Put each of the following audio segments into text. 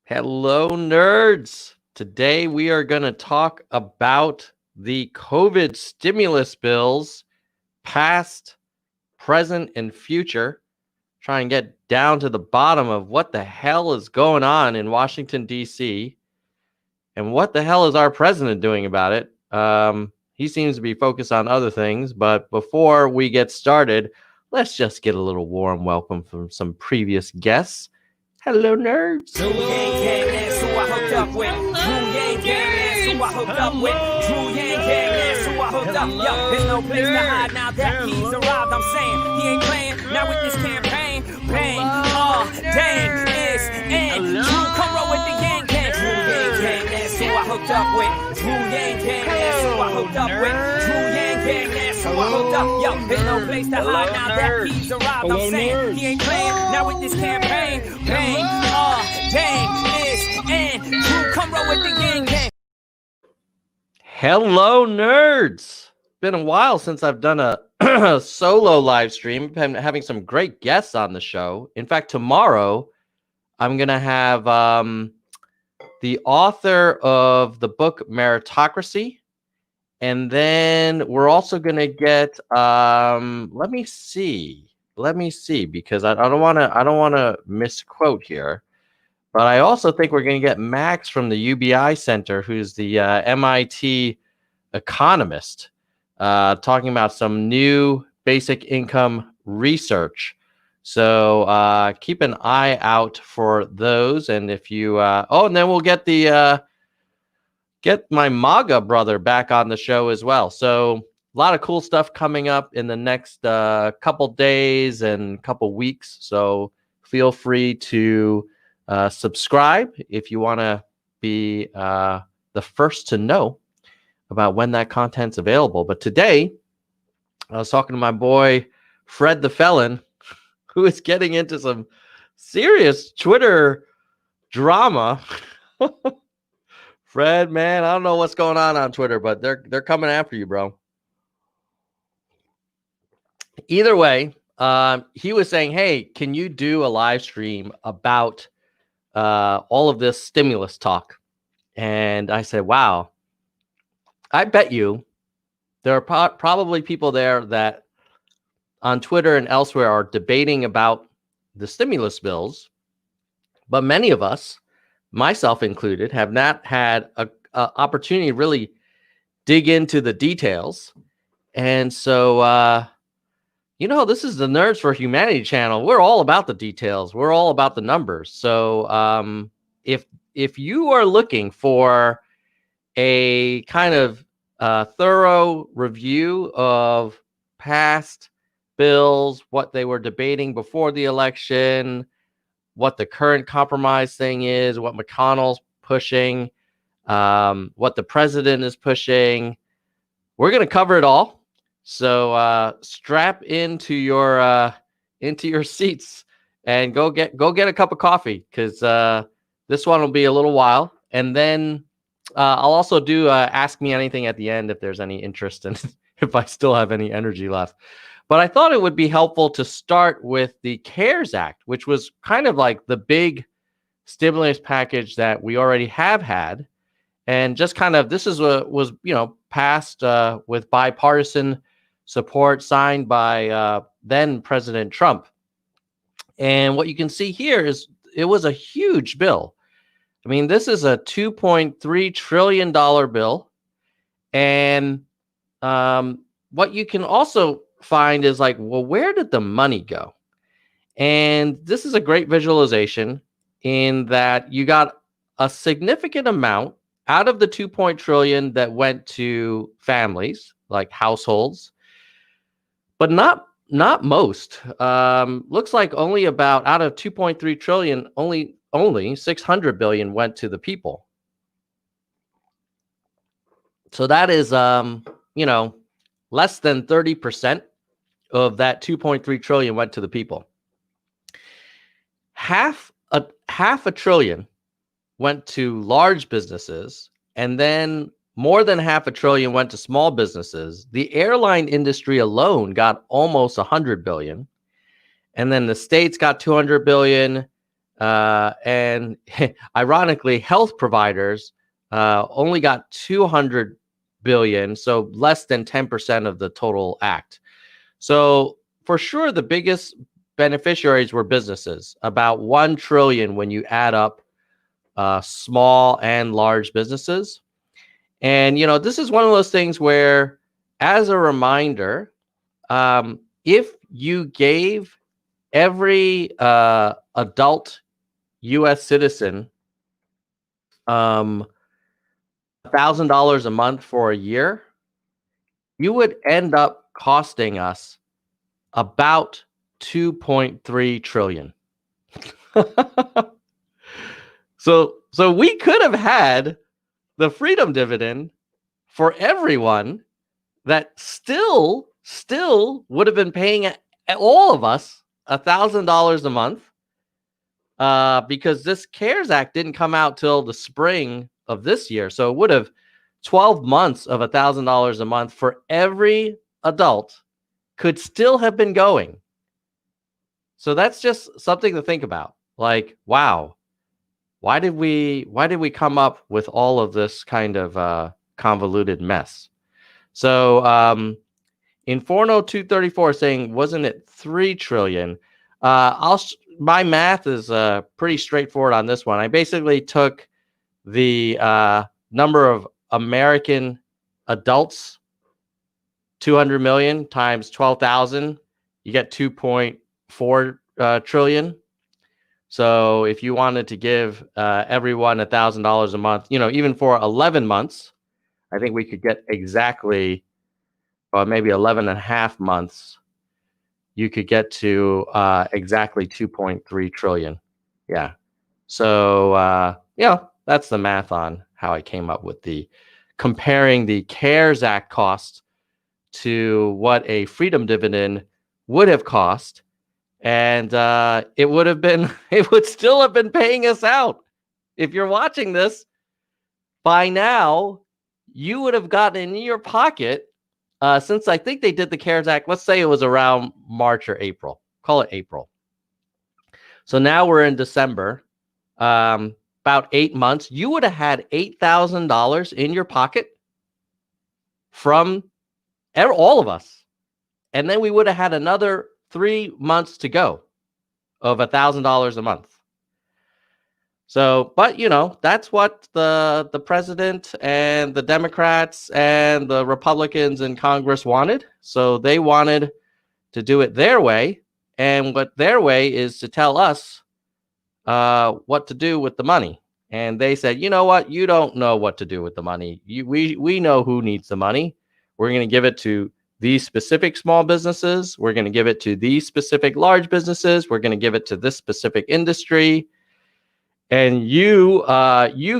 Hello, nerds. Today we are going to talk about the COVID stimulus bills, past, present, and future. Try and get down to the bottom of what the hell is going on in Washington, D.C., and what the hell is our president doing about it. He seems to be focused on other things, but before we get started, let's just get a little warm welcome from some previous guests. Hello, nerds. Drew Yang Gang, that's who I hooked up with. Drew Yang Gang, that's who I hooked up with. Drew Yang Gang, that's who I hooked up. Yo, there's no place to hide now that he's arrived. I'm saying he ain't playing now with this campaign. Bang, dang, it's in. Drew, come roll with the Yang Gang. Drew Yang Gang, that's who I hooked up with. Drew Yang Gang, that's who I hooked up with. Drew Yang Gang, that's who I hooked up. Yo, there's no place to hide now that he's arrived. I'm saying he ain't playing now with this campaign. Bang, dang, it's in. Drew, come roll with the Yang Gang. Hello, nerds. Been a while since I've done a solo live stream. Been having some great guests on the show. In fact, tomorrow I'm going to have the author of the book Meritocracy. And then we're also going to get, let me see, because I don't want to misquote here. But I also think we're going to get Max from the UBI Center, who's the MIT economist, talking about some new basic income research. So keep an eye out for those. And if you, and then we'll get get my MAGA brother back on the show as well. So a lot of cool stuff coming up in the next couple days and couple weeks. So feel free to subscribe if you want to be the first to know about when that content's available. But today, I was talking to my boy, Fred the Felon, who is getting into some serious Twitter drama. Fred, man, I don't know what's going on Twitter, but they're coming after you, bro. Either way, he was saying, hey, can you do a live stream about all of this stimulus talk? And I said, wow, I bet you there are probably people there that on Twitter and elsewhere are debating about the stimulus bills. But many of us, myself included, have not had an opportunity to really dig into the details. And so, this is the Nerds for Humanity channel. We're all about the details. We're all about the numbers. So if you are looking for a kind of thorough review of past bills, what they were debating before the election, what the current compromise thing is, what McConnell's pushing, what the president is pushing, we're going to cover it all. So strap into your seats and go get a cup of coffee, because this one will be a little while. And then I'll also do Ask Me Anything at the end if there's any interest and if I still have any energy left. But I thought it would be helpful to start with the CARES Act, which was kind of like the big stimulus package that we already have had. And just kind of, this is what was, passed with bipartisan support, signed by then President Trump. And what you can see here is it was a huge bill. I mean, this is a $2.3 trillion bill. And what you can also find is like, well, where did the money go? And this is a great visualization in that you got a significant amount out of the 2 trillion that went to families, like households, but not most. Looks like only about out of 2.3 trillion, only 600 billion went to the people. So that is, less than 30% of that 2.3 trillion went to the people. Half a trillion went to large businesses, and then more than half a trillion went to small businesses. The airline industry alone got almost 100 billion. And then the states got 200 billion. And ironically, health providers only got 200 billion, so less than 10% of the total act. So for sure, the biggest beneficiaries were businesses, about 1 trillion when you add up small and large businesses. And, this is one of those things where, as a reminder, if you gave every adult U.S. citizen $1,000 a month for a year, you would end up costing us about 2.3 trillion. So we could have had the freedom dividend for everyone that still would have been paying all of us $1,000 a month, because this CARES Act didn't come out till the spring of this year. So it would have 12 months of $1,000 a month for every adult could still have been going. So that's just something to think about. Like, wow, why did we come up with all of this kind of convoluted mess? So Inferno 234 saying, wasn't it 3 trillion? My math is pretty straightforward on this one. I basically took the number of American adults, 200 million times 12,000, you get 2.4 trillion. So if you wanted to give everyone $1,000 a month, even for 11 months, I think we could get exactly, or maybe 11 and a half months, you could get to exactly 2.3 trillion. Yeah. So, that's the math on how I came up with comparing the CARES Act cost to what a freedom dividend would have cost. And it would still have been paying us out. If you're watching this, by now, you would have gotten in your pocket, since I think they did the CARES Act, let's say it was around March or April. Call it April. So now we're in December, about 8 months. You would have had $8,000 in your pocket from all of us. And then we would have had another 3 months to go of $1,000 a month. So, but that's what the president and the Democrats and the Republicans in Congress wanted. So they wanted to do it their way. And what their way is to tell us what to do with the money. And they said, you know what? You don't know what to do with the money. We know who needs the money. We're going to give it to these specific small businesses. We're going to give it to these specific large businesses. We're going to give it to this specific industry. And you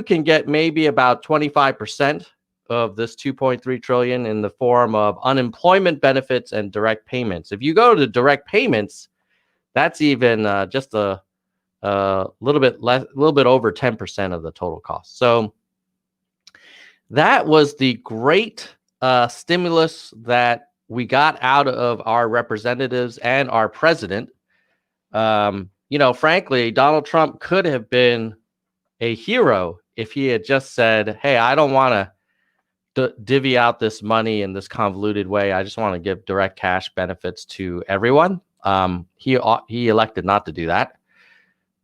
can get maybe about 25% of this 2.3 trillion in the form of unemployment benefits and direct payments. If you go to direct payments, that's even just a little bit less, a little bit over 10% of the total cost. So that was the great stimulus that we got out of our representatives and our president. Frankly, Donald Trump could have been a hero if he had just said, hey, I don't want to divvy out this money in this convoluted way. I just want to give direct cash benefits to everyone. He elected not to do that.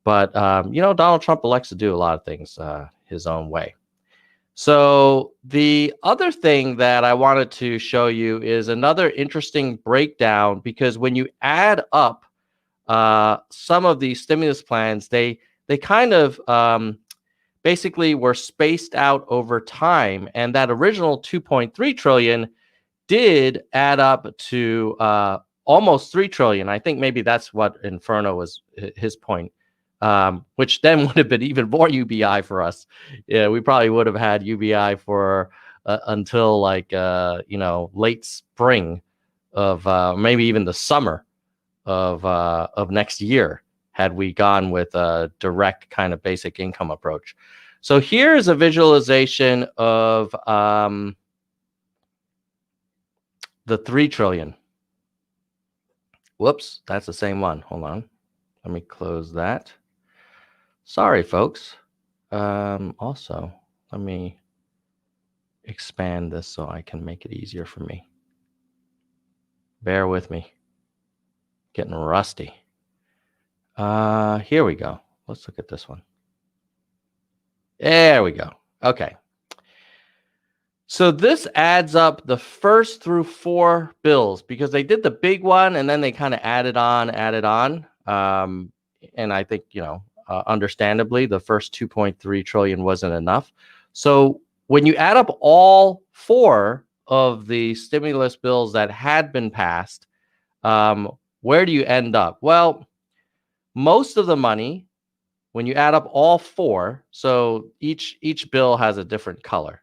But, Donald Trump elects to do a lot of things his own way. So the other thing that I wanted to show you is another interesting breakdown, because when you add up some of these stimulus plans, they kind of basically were spaced out over time. And that original 2.3 trillion did add up to almost 3 trillion. I think maybe that's what Inferno was his point. Which then would have been even more UBI for us. Yeah, we probably would have had UBI for until late spring of maybe even the summer of next year, had we gone with a direct kind of basic income approach. So here's a visualization of the 3 trillion. Whoops, that's the same one. Hold on. Let me close that. Sorry, folks. Also, let me expand this so I can make it easier for me. Bear with me. Getting rusty. Here we go. Let's look at this one. There we go. Okay. So this adds up the first through 4 bills because they did the big one and then they kind of added on. And I think, understandably, the first 2.3 trillion wasn't enough. So when you add up all 4 of the stimulus bills that had been passed, where do you end up? Well, most of the money, when you add up all 4, so each bill has a different color.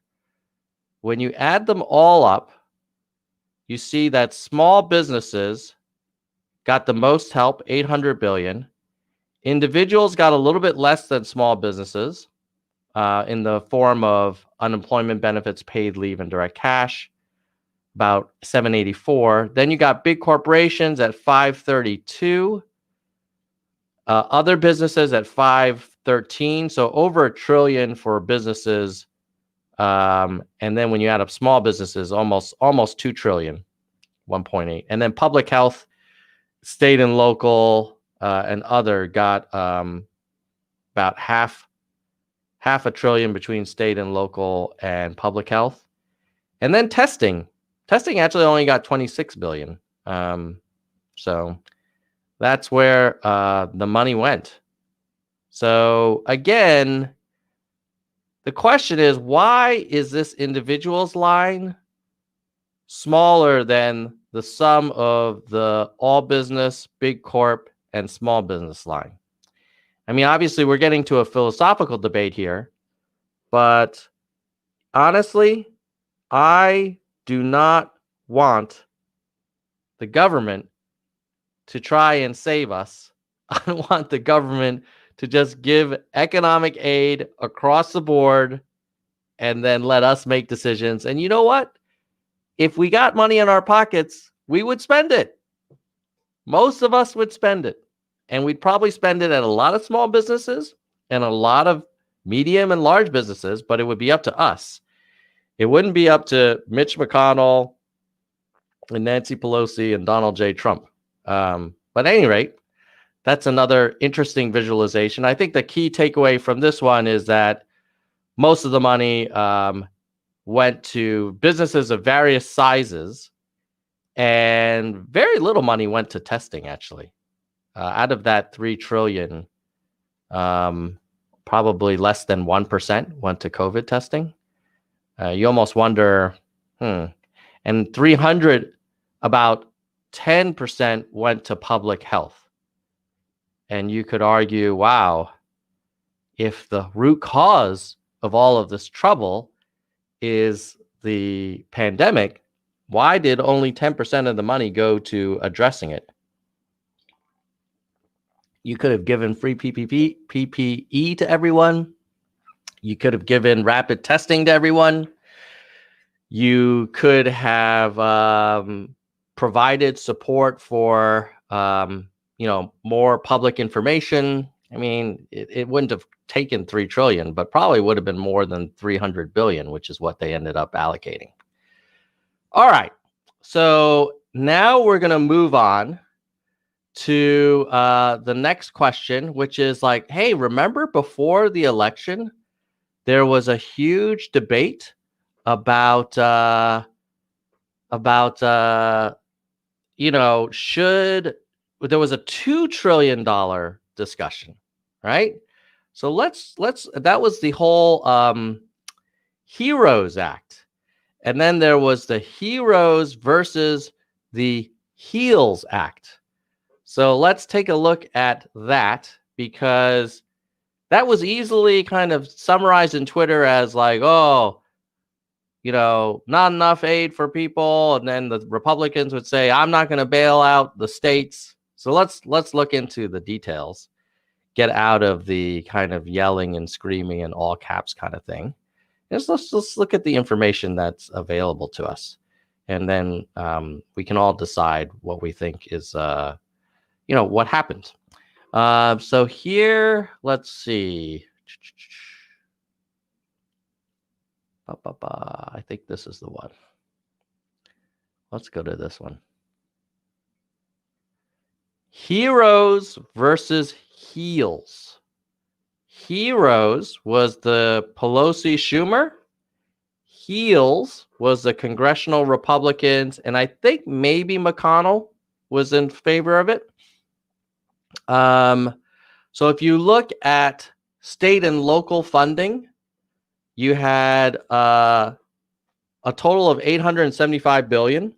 When you add them all up, you see that small businesses got the most help, 800 billion. Individuals got a little bit less than small businesses in the form of unemployment benefits, paid leave, and direct cash, about 784. Then you got big corporations at 532. Other businesses at 513. So over $1 trillion for businesses. And then when you add up small businesses, almost 2 trillion, 1.8. And then public health, state and local, and other got about half $1 trillion between state and local and public health. And then testing actually only got 26 billion. So that's where the money went. So again, the question is, why is this individual's line smaller than the sum of the all business, big corp, and small business line? I mean, obviously, we're getting to a philosophical debate here, but honestly, I do not want the government to try and save us. I want the government to just give economic aid across the board and then let us make decisions. And you know what? If we got money in our pockets, we would spend it. Most of us would spend it. And we'd probably spend it at a lot of small businesses and a lot of medium and large businesses, but it would be up to us. It wouldn't be up to Mitch McConnell and Nancy Pelosi and Donald J. Trump. But at any rate, that's another interesting visualization. I think the key takeaway from this one is that most of the money went to businesses of various sizes, and very little money went to testing, actually. Out of that 3 trillion, probably less than 1% went to COVID testing. You almost wonder, and 300, about 10% went to public health. And you could argue, wow, if the root cause of all of this trouble is the pandemic, why did only 10% of the money go to addressing it? You could have given free PPE to everyone. You could have given rapid testing to everyone. You could have provided support for more public information. I mean, it wouldn't have taken 3 trillion, but probably would have been more than 300 billion, which is what they ended up allocating. All right. So now we're going to move on to the next question, which is like, hey, remember before the election, there was a huge debate about there was a $2 trillion discussion, right? So let's that was the whole HEROES Act. And then there was the HEROES versus the HEALS Act. So let's take a look at that, because that was easily kind of summarized in Twitter as like, oh, not enough aid for people. And then the Republicans would say, I'm not going to bail out the states. So let's look into the details, get out of the kind of yelling and screaming and all caps kind of thing. Let's look at the information that's available to us. And then we can all decide what we think is, what happened. So here, let's see. I think this is the one. Let's go to this one. Heroes versus heels. Heroes was the Pelosi Schumer. Heels was the congressional Republicans, and I think maybe McConnell was in favor of it. So if you look at state and local funding, you had a total of $875 billion.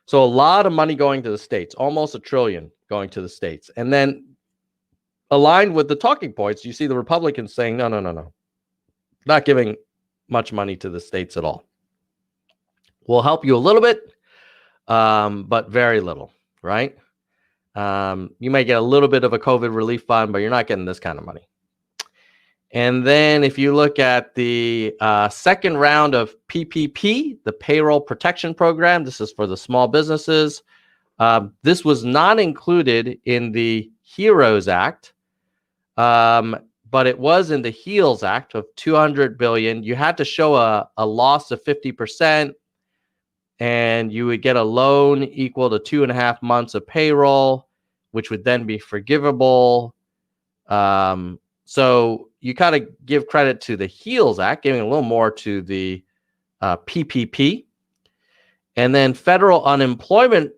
So a lot of money going to the states, almost $1 trillion going to the states. And then aligned with the talking points, you see the Republicans saying, no, not giving much money to the states at all. We'll help you a little bit, but very little, right? You may get a little bit of a COVID relief fund, but you're not getting this kind of money. And then if you look at the second round of PPP, the Payroll Protection Program, this is for the small businesses. This was not included in the HEROES Act, but it was in the HEALS Act of $200 billion. You had to show a loss of 50%, and you would get a loan equal to 2.5 months of payroll, which would then be forgivable. So you kind of give credit to the HEALS Act, giving a little more to the PPP. And then federal unemployment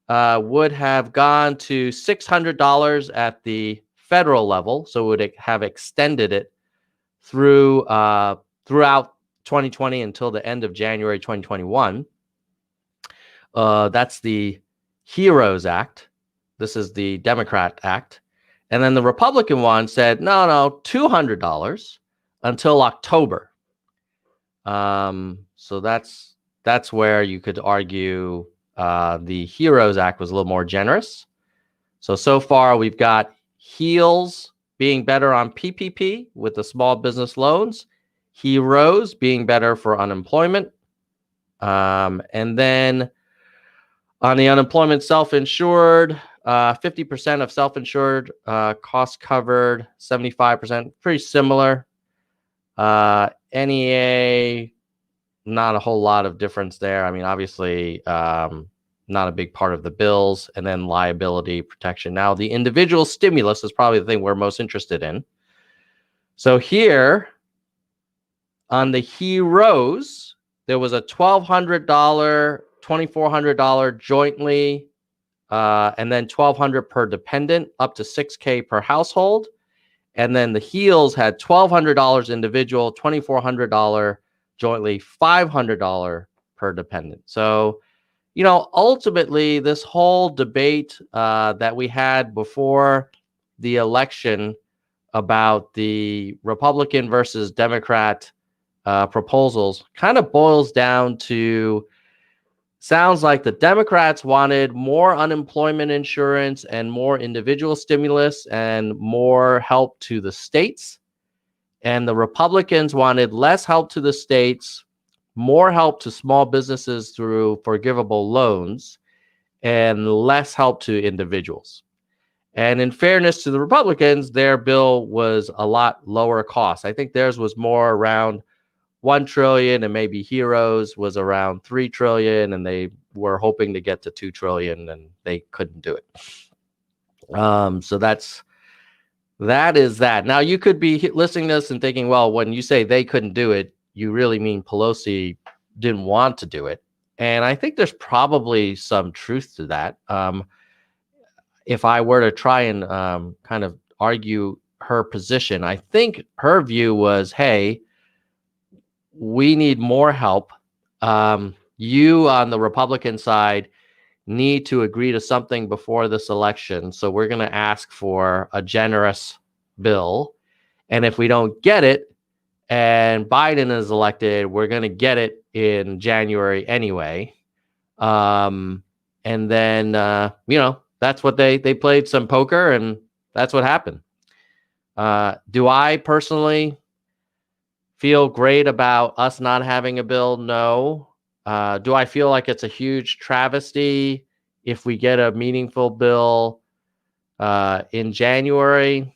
would have gone to $600 at the federal level. So would have extended it through throughout 2020 until the end of January 2021. That's the HEROES Act. This is the Democrat Act. And then the Republican one said, no, $200 until October. So that's where you could argue the HEROES Act was a little more generous. So far we've got HEALS being better on PPP with the small business loans, HEROES being better for unemployment. And then on the unemployment self-insured, 50% of self-insured, cost covered, 75%, pretty similar. NEA, not a whole lot of difference there. I mean, obviously, not a big part of the bills. And then liability protection. Now, the individual stimulus is probably the thing we're most interested in. So here, on the HEROES, there was a $1,200, $2,400 jointly, and then $1,200 per dependent, up to $6,000 per household. And then the HEALS had $1,200 individual, $2,400 jointly, $500 per dependent. So, ultimately, this whole debate that we had before the election about the Republican versus Democrat proposals kind of boils down to, sounds like the Democrats wanted more unemployment insurance and more individual stimulus and more help to the states. And the Republicans wanted less help to the states, more help to small businesses through forgivable loans, and less help to individuals. And in fairness to the Republicans, their bill was a lot lower cost. I think theirs was more around $1 trillion, and maybe HEROES was around $3 trillion, and they were hoping to get to $2 trillion, and they couldn't do it. So that is that. Now, you could be listening to this and thinking, well, when you say they couldn't do it, you really mean Pelosi didn't want to do it. And I think there's probably some truth to that. If I were to try and kind of argue her position, I think her view was, hey, we need more help. You on the Republican side need to agree to something before this election. So we're going to ask for a generous bill. And if we don't get it and Biden is elected, we're going to get it in January anyway. And then, that's what they played some poker, and that's what happened. Do I personally feel great about us not having a bill? No. Do I feel like it's a huge travesty if we get a meaningful bill? in January.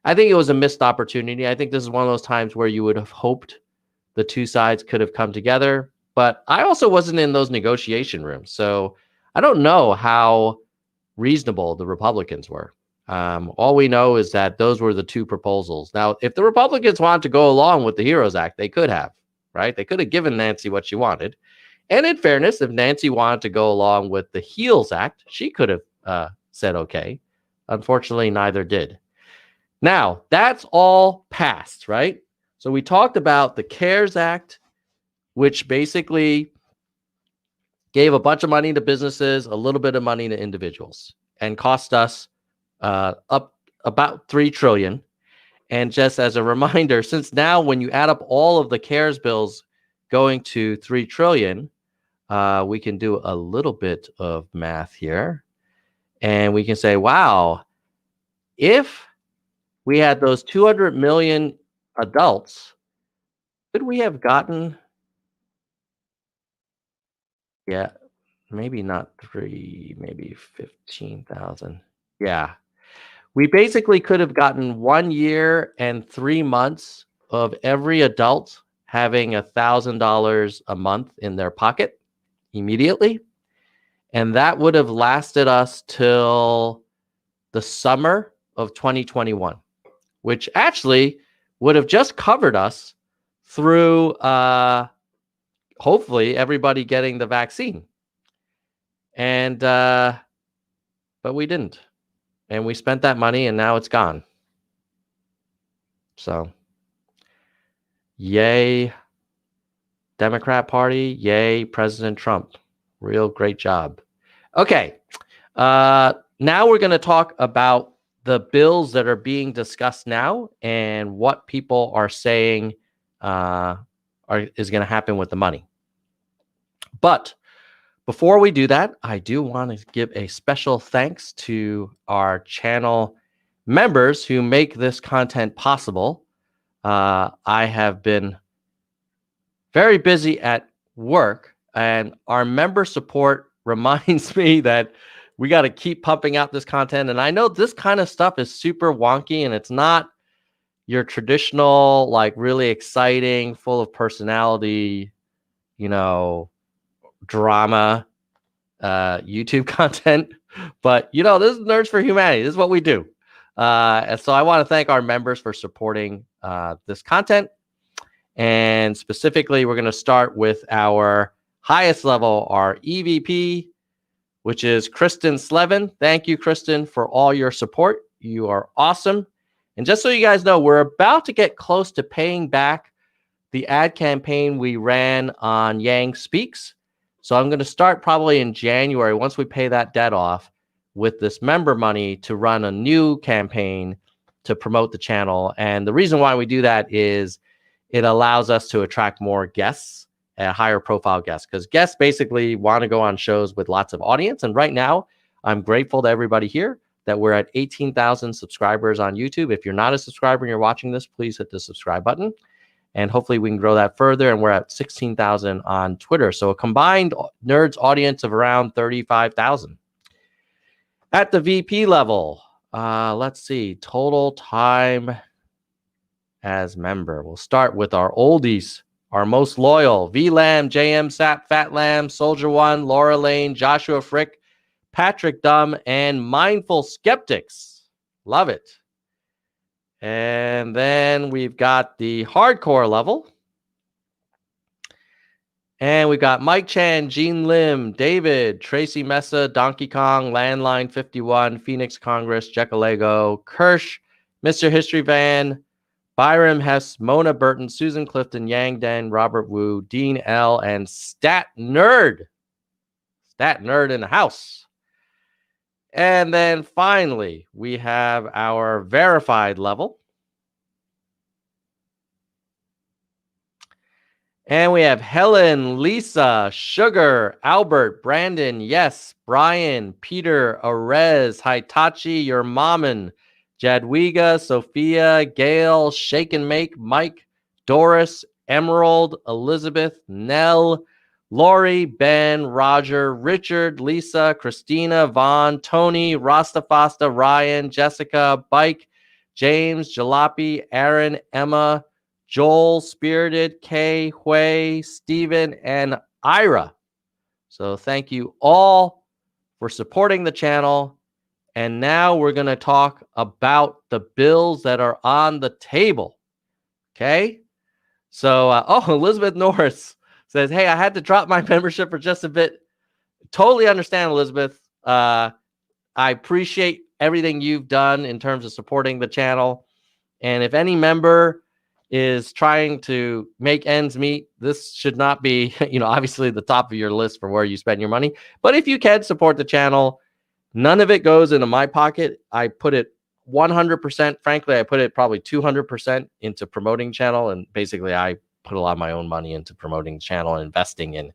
I think it was a missed opportunity. I think this is one of those times where you would have hoped the two sides could have come together. But I also wasn't in those negotiation rooms. So I don't know how reasonable the Republicans were. All we know is that those were the two proposals. Now, if the Republicans wanted to go along with the HEROES Act, they could have, right? They could have given Nancy what she wanted. And in fairness, if Nancy wanted to go along with the HEALS Act, she could have said okay. Unfortunately, neither did. Now, that's all passed, right? So we talked about the CARES Act, which basically gave a bunch of money to businesses, a little bit of money to individuals, and cost us up about $3 trillion. And just as a reminder, since now when you add up all of the CARES bills going to $3 trillion, we can do a little bit of math here. And we can say, wow, if we had those 200 million adults, could we have gotten, yeah, maybe not 3, maybe 15,000. Yeah. We basically could have gotten 1 year and 3 months of every adult having $1,000 a month in their pocket immediately. And that would have lasted us till the summer of 2021, which actually would have just covered us through hopefully everybody getting the vaccine. And but we didn't. And we spent that money and now it's gone. So yay, Democrat Party, yay, President Trump. Real great job. Okay. Now we're going to talk about the bills that are being discussed now and what people are saying is going to happen with the money. But before we do that, I do want to give a special thanks to our channel members who make this content possible. I have been very busy at work, and our member support reminds me that we got to keep pumping out this content. And I know this kind of stuff is super wonky and it's not your traditional, like really exciting, full of personality, drama YouTube content. But, this is Nerds for Humanity. This is what we do. And so I want to thank our members for supporting this content. And specifically, we're going to start with our highest level, our EVP, which is Kristen Slevin. Thank you, Kristen, for all your support. You are awesome. And just so you guys know, we're about to get close to paying back the ad campaign we ran on Yang Speaks. So I'm going to start probably in January, once we pay that debt off, with this member money to run a new campaign to promote the channel. And the reason why we do that is it allows us to attract more guests, higher profile guests, because guests basically want to go on shows with lots of audience. And right now, I'm grateful to everybody here that we're at 18,000 subscribers on YouTube. If you're not a subscriber and you're watching this, please hit the subscribe button. And hopefully we can grow that further. And we're at 16,000 on Twitter. So a combined Nerds audience of around 35,000. At the VP level, let's see, total time as member. We'll start with our oldies, our most loyal: VLAM, JM Sap, Fat Lamb, Soldier One, Laura Lane, Joshua Frick, Patrick Dumb, and Mindful Skeptics. Love it. And then we've got the hardcore level. And we've got Mike Chan, Gene Lim, David, Tracy Mesa, Donkey Kong, Landline 51, Phoenix Congress, Jekkalego, Kirsch, Mr. History Van, Byram Hess, Mona Burton, Susan Clifton, Yang Den, Robert Wu, Dean L, and Stat Nerd. Stat Nerd in the house. And then finally, we have our verified level. And we have Helen, Lisa, Sugar, Albert, Brandon, Yes, Brian, Peter, Arez, Hitachi, Your Mammon, Jadwiga, Sophia, Gail, Shake and Make, Mike, Doris, Emerald, Elizabeth, Nell, Lori, Ben, Roger, Richard, Lisa, Christina, Vaughn, Tony, Rastafasta, Ryan, Jessica, Bike, James, Jalopy, Aaron, Emma, Joel, Spirited, Kay, Hui, Steven, and Ira. So thank you all for supporting the channel. And now we're going to talk about the bills that are on the table. Okay? So, Elizabeth Norris says, hey, I had to drop my membership for just a bit. Totally understand, Elizabeth. I appreciate everything you've done in terms of supporting the channel. And if any member is trying to make ends meet, this should not be, obviously the top of your list for where you spend your money. But if you can support the channel, none of it goes into my pocket. I put it 100%. Frankly, I put it probably 200% into promoting channel. And basically, I put a lot of my own money into promoting channel and investing in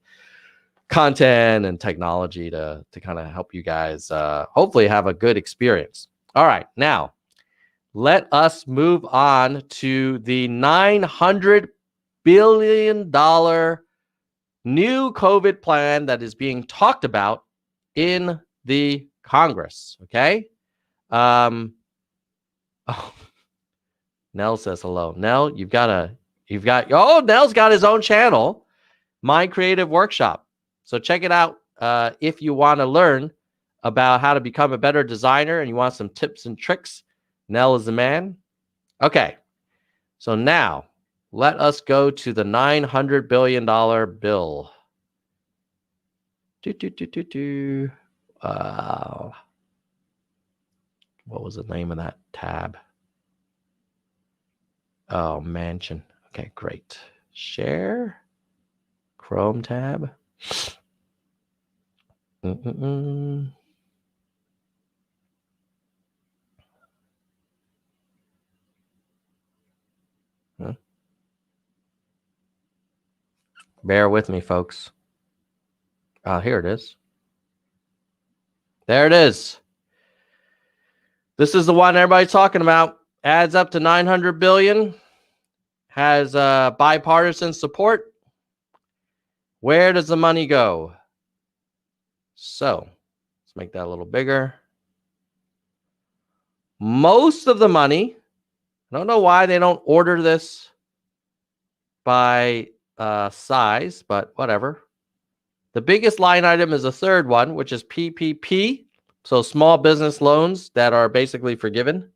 content and technology to kind of help you guys hopefully have a good experience. All right, now let us move on to the $900 billion new COVID plan that is being talked about in the Congress. Okay. Oh, Nell says hello. Nell, Nell's got his own channel, My Creative Workshop. So check it out if you want to learn about how to become a better designer and you want some tips and tricks. Nell is the man. Okay. So now let us go to the $900 billion bill. What was the name of that tab? Oh, Mansion. Okay, great. Share. Chrome tab. Bear with me, folks. Here it is. There it is. This is the one everybody's talking about. Adds up to $900 billion. Has bipartisan support. Where does the money go? So let's make that a little bigger. Most of the money, I don't know why they don't order this by size, but whatever. The biggest line item is the third one, which is PPP. So small business loans that are basically forgiven.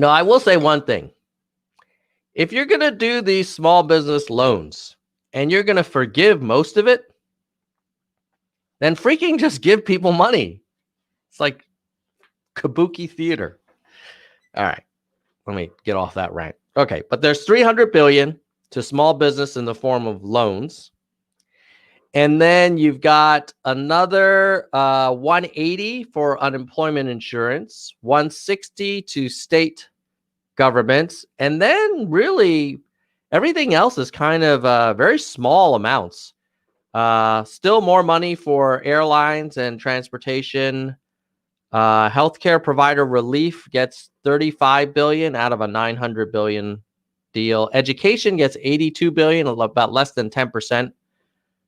I will say one thing. If you're going to do these small business loans and you're going to forgive most of it, then freaking just give people money. It's like kabuki theater. All right. Let me get off that rant. Okay. But there's $300 billion to small business in the form of loans. And then you've got another 180 for unemployment insurance, 160 to state governments, and then really everything else is kind of very small amounts. Still more money for airlines and transportation. Healthcare provider relief gets $35 billion out of a $900 billion deal. Education gets $82 billion, about less than 10%.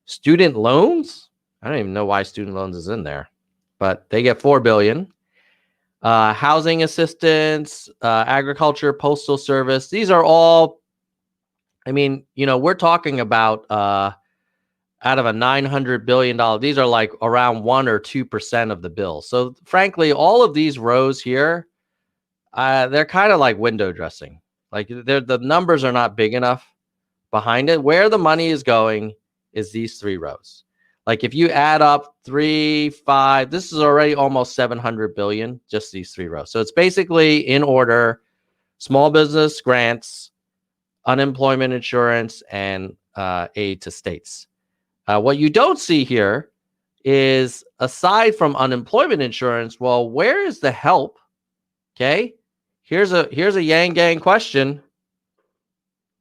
Student loans, I don't even know why student loans is in there, but they get $4 billion. Housing assistance, agriculture, postal service. These are all, we're talking about out of a $900 billion, these are like around 1 or 2% of the bill. So frankly, all of these rows here, they're kind of like window dressing. Like the numbers are not big enough behind it. Where the money is going is these three rows. Like if you add up 3, 5, this is already almost 700 billion, just these three rows. So it's basically in order: small business grants, unemployment insurance, and aid to states. What you don't see here is, aside from unemployment insurance, well, where is the help? Okay, here's a Yang Gang question.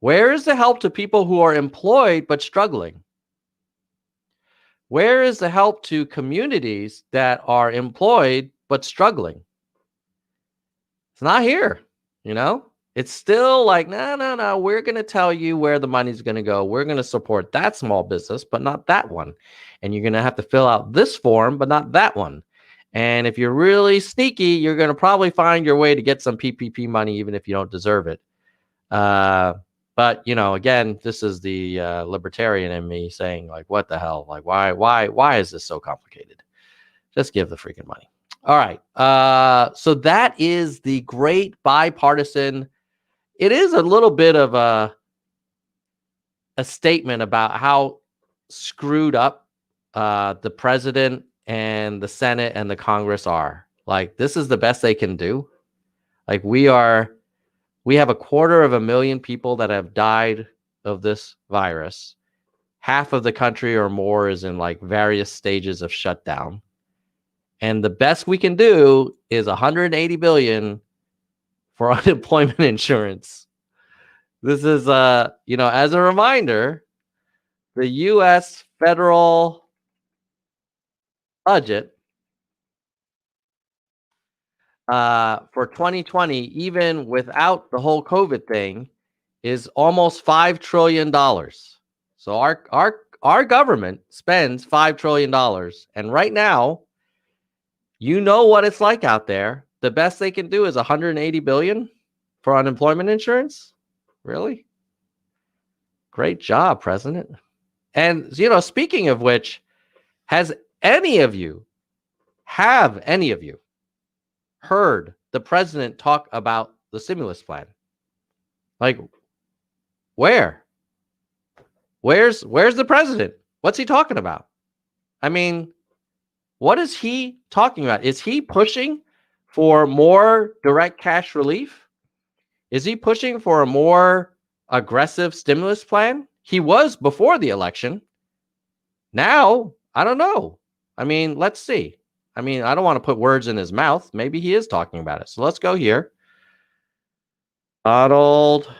Where is the help to people who are employed but struggling? Where is the help to communities that are employed but struggling? It's not here, It's still like, no. We're going to tell you where the money's going to go. We're going to support that small business, but not that one. And you're going to have to fill out this form, but not that one. And if you're really sneaky, you're going to probably find your way to get some PPP money, even if you don't deserve it. But again, this is the libertarian in me saying, like, what the hell? Like, why is this so complicated? Just give the freaking money. All right. So that is the great bipartisan. It is a little bit of a statement about how screwed up the president and the Senate and the Congress are. Like, this is the best they can do. Like, we have 250,000 people that have died of this virus. Half of the country or more is in like various stages of shutdown. And the best we can do is 180 billion for unemployment insurance. This is, as a reminder, the U.S. federal budget for 2020, even without the whole COVID thing, is almost $5 trillion. So our government spends $5 trillion. And right now, what it's like out there. The best they can do is 180 billion for unemployment insurance. Really? Great job, President. And, speaking of which, have any of you heard the president talk about the stimulus plan? Like, where's the president? What's he talking about? I mean, what is he talking about? Is he pushing for more direct cash relief? Is he pushing for a more aggressive stimulus plan? He was before the election. Now, I don't know. I mean, let's see. I mean, I don't want to put words in his mouth. Maybe he is talking about it. So let's go here. Donald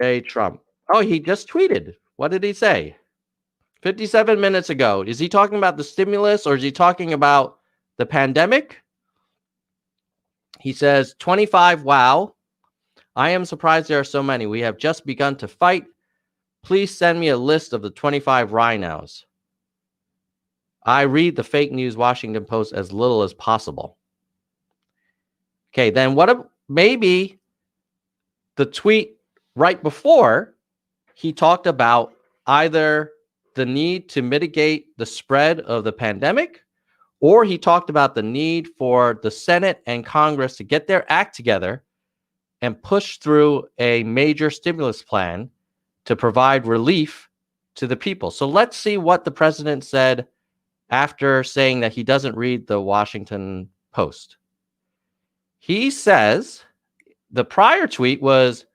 J. Trump. Oh, he just tweeted. What did he say? 57 minutes ago. Is he talking about the stimulus or is he talking about the pandemic? He says, 25, wow. I am surprised there are so many. We have just begun to fight. Please send me a list of the 25 rhinos. I read the fake news Washington Post as little as possible. Okay, then maybe the tweet right before he talked about either the need to mitigate the spread of the pandemic, or he talked about the need for the Senate and Congress to get their act together and push through a major stimulus plan to provide relief to the people. So let's see what the president said after saying that he doesn't read the Washington Post. He says, the prior tweet was,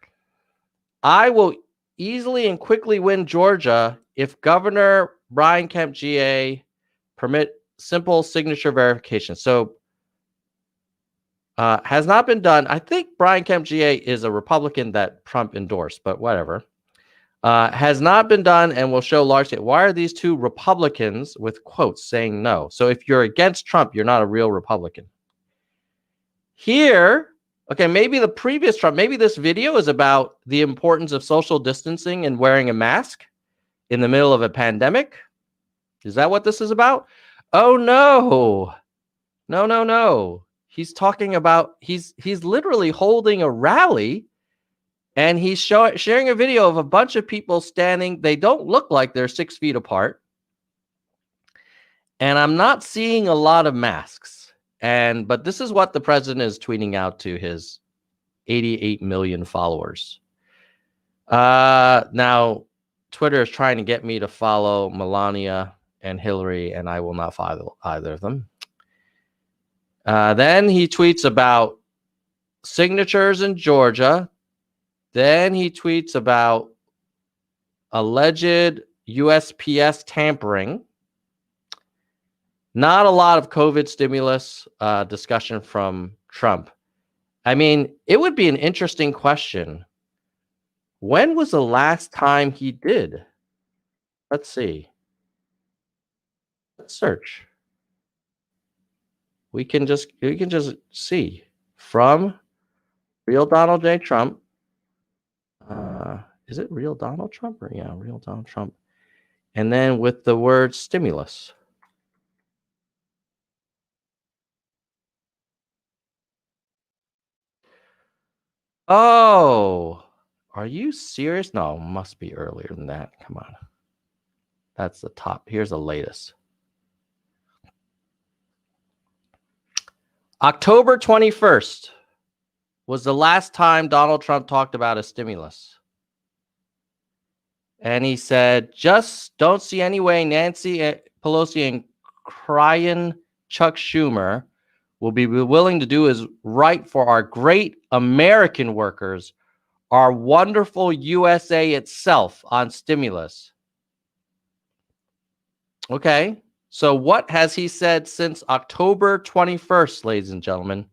I will easily and quickly win Georgia if Governor Brian Kemp GA permit simple signature verification. So has not been done. I think Brian Kemp GA is a Republican that Trump endorsed, but whatever. Has not been done and will show large state. Why are these two Republicans with quotes saying no? So if you're against Trump, you're not a real Republican. Here, okay, maybe the previous Trump, maybe this video is about the importance of social distancing and wearing a mask in the middle of a pandemic. Is that what this is about? Oh, no. No. He's talking about, he's literally holding a rally and he's sharing a video of a bunch of people standing. They don't look like they're 6 feet apart. And I'm not seeing a lot of masks. But this is what the president is tweeting out to his 88 million followers. Now, Twitter is trying to get me to follow Melania and Hillary, and I will not follow either of them. Then he tweets about signatures in Georgia. Then he tweets about alleged USPS tampering. Not a lot of COVID stimulus discussion from Trump. I mean, it would be an interesting question. When was the last time he did? Let's see. Let's search. We can just see from Real Donald J. Trump. Is it real Donald Trump or real Donald Trump? And then with the word stimulus. Oh, are you serious? No, must be earlier than that. Come on. That's the top. Here's the latest. October 21st was the last time Donald Trump talked about a stimulus. And he said, just don't see any way Nancy Pelosi and crying Chuck Schumer will be willing to do is right for our great American workers, our wonderful USA itself on stimulus. Okay, so what has he said since October 21st, ladies and gentlemen?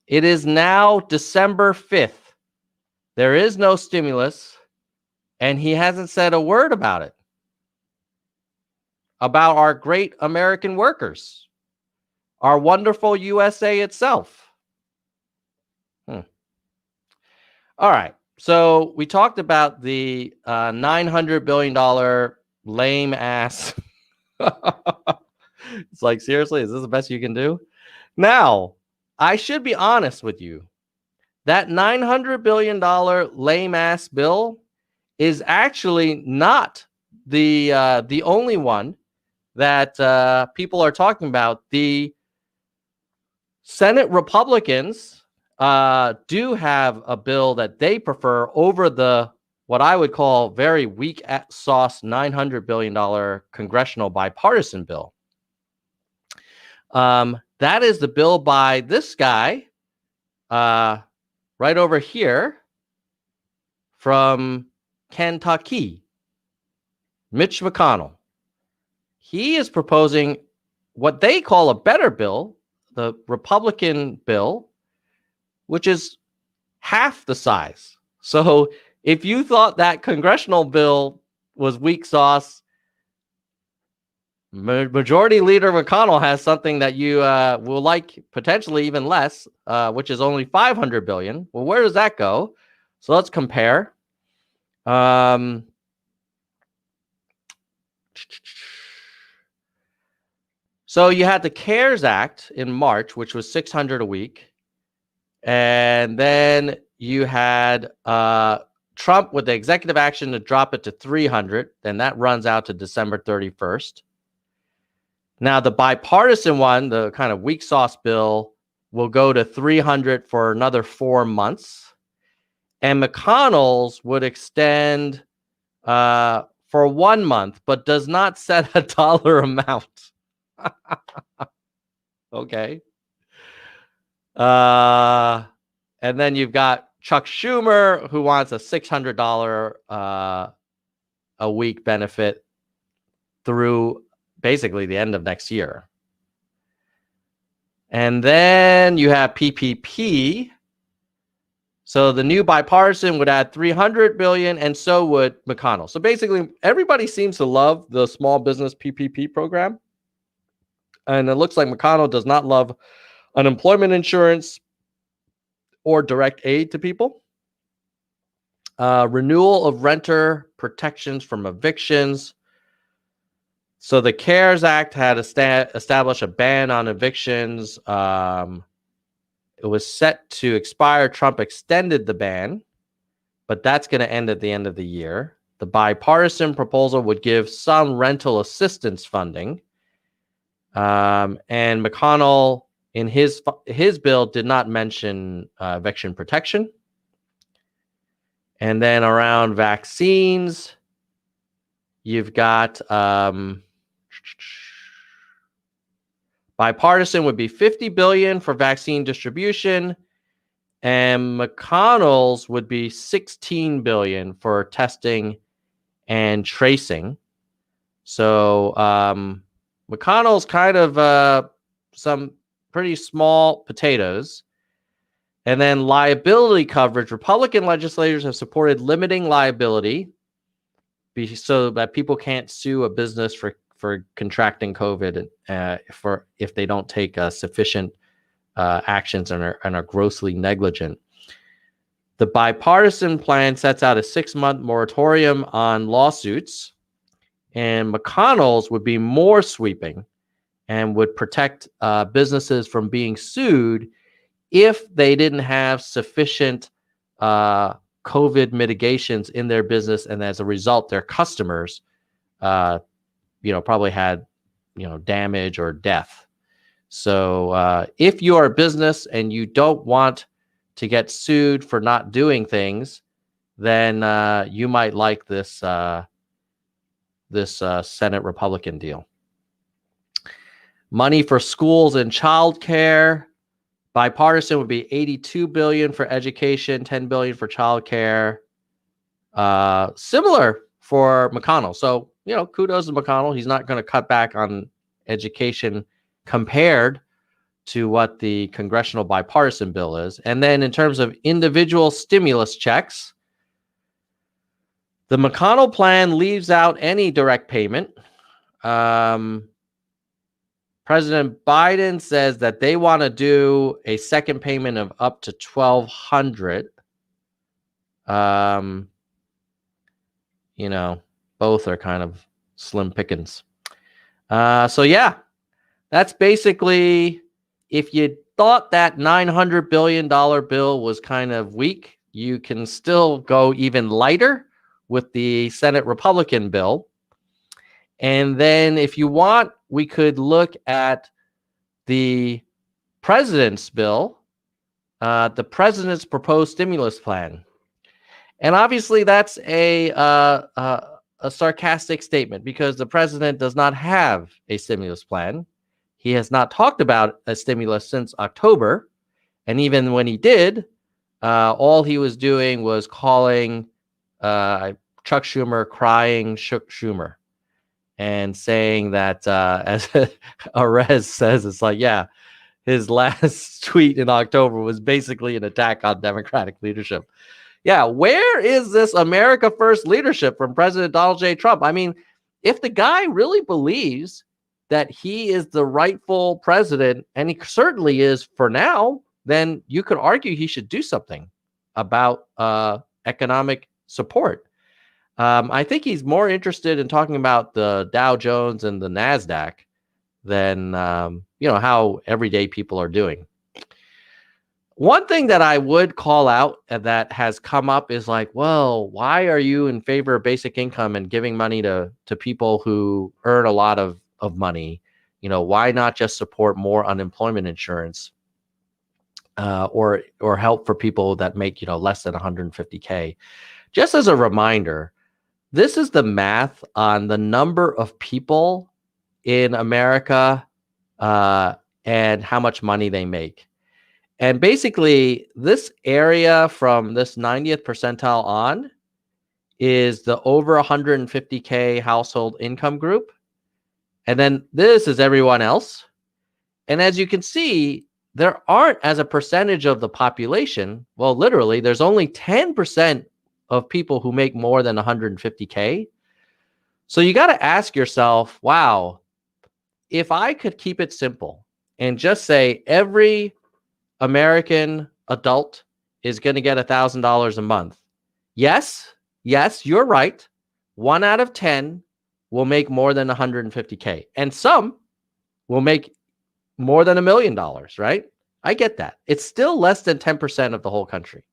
It is now December 5th. There is no stimulus, and he hasn't said a word about it, about our great American workers, our wonderful USA itself. All right. So we talked about the $900 billion lame ass. It's like, seriously, is this the best you can do? Now, I should be honest with you. That $900 billion lame ass bill is actually not the only one that people are talking about. The Senate Republicans do have a bill that they prefer over the what I would call very weak sauce $900 billion congressional bipartisan bill. That is the bill by this guy right over here from Kentucky, Mitch McConnell. He is proposing what they call a better bill, the Republican bill, which is half the size. So if you thought that congressional bill was weak sauce, Majority Leader McConnell has something that you will like potentially even less, which is only $500 billion. Well, where does that go? So let's compare. So you had the CARES Act in March, which was $600 a week. And then you had Trump with the executive action to drop it to $300. Then that runs out to December 31st. Now, the bipartisan one, the kind of weak sauce bill, will go to $300 for another 4 months. And McConnell's would extend for 1 month, but does not set a dollar amount. Okay. And then you've got Chuck Schumer, who wants a $600 a week benefit through basically the end of next year. And then you have PPP. So the new bipartisan would add $300 billion, and so would McConnell. So basically, everybody seems to love the small business PPP program. And it looks like McConnell does not love unemployment insurance or direct aid to people. Renewal of renter protections from evictions. So the CARES Act had established a ban on evictions. It was set to expire. Trump extended the ban, but that's going to end at the end of the year. The bipartisan proposal would give some rental assistance funding. And McConnell, in his bill, did not mention eviction protection. And then around vaccines, you've got bipartisan would be $50 billion for vaccine distribution, and McConnell's would be $16 billion for testing and tracing. So McConnell's kind of some pretty small potatoes. And then liability coverage. Republican legislators have supported limiting liability so that people can't sue a business for contracting COVID if they don't take sufficient actions and are grossly negligent. The bipartisan plan sets out a 6-month moratorium on lawsuits, and McConnell's would be more sweeping and would protect businesses from being sued if they didn't have sufficient COVID mitigations in their business, and as a result, their customers, probably had, damage or death. So if you are a business and you don't want to get sued for not doing things, then you might like this Senate Republican deal. Money for schools and childcare. Bipartisan would be $82 billion for education, $10 billion for childcare. Similar for McConnell. So, kudos to McConnell. He's not going to cut back on education compared to what the congressional bipartisan bill is. And then in terms of individual stimulus checks, the McConnell plan leaves out any direct payment. President Biden says that they want to do a second payment of up to $1,200. Both are kind of slim pickings. So yeah, that's basically, if you thought that $900 billion bill was kind of weak, you can still go even lighter with the Senate Republican bill. And then if you want, we could look at the president's bill, the president's proposed stimulus plan. And obviously that's a sarcastic statement, because the president does not have a stimulus plan. He has not talked about a stimulus since October. And even when he did, all he was doing was calling Chuck Schumer crying Schumer, and saying that, as Arez says, it's like, yeah, his last tweet in October was basically an attack on Democratic leadership. Yeah, where is this America First leadership from President Donald J. Trump? I mean, if the guy really believes that he is the rightful president, and he certainly is for now, then you could argue he should do something about economic support. I think he's more interested in talking about the Dow Jones and the NASDAQ than, how everyday people are doing. One thing that I would call out that has come up is like, well, why are you in favor of basic income and giving money to people who earn a lot of money? Why not just support more unemployment insurance or help for people that make, less than 150K? Just as a reminder, this is the math on the number of people in America and how much money they make. And basically, this area from this 90th percentile on is the over 150K household income group. And then this is everyone else. And as you can see, there aren't, as a percentage of the population, well, literally, there's only 10% of people who make more than 150K. So you got to ask yourself, wow, if I could keep it simple and just say every American adult is going to get $1,000 a month. Yes, you're right. 1 out of 10 will make more than 150K, and some will make more than $1 million, right? I get that. It's still less than 10% of the whole country.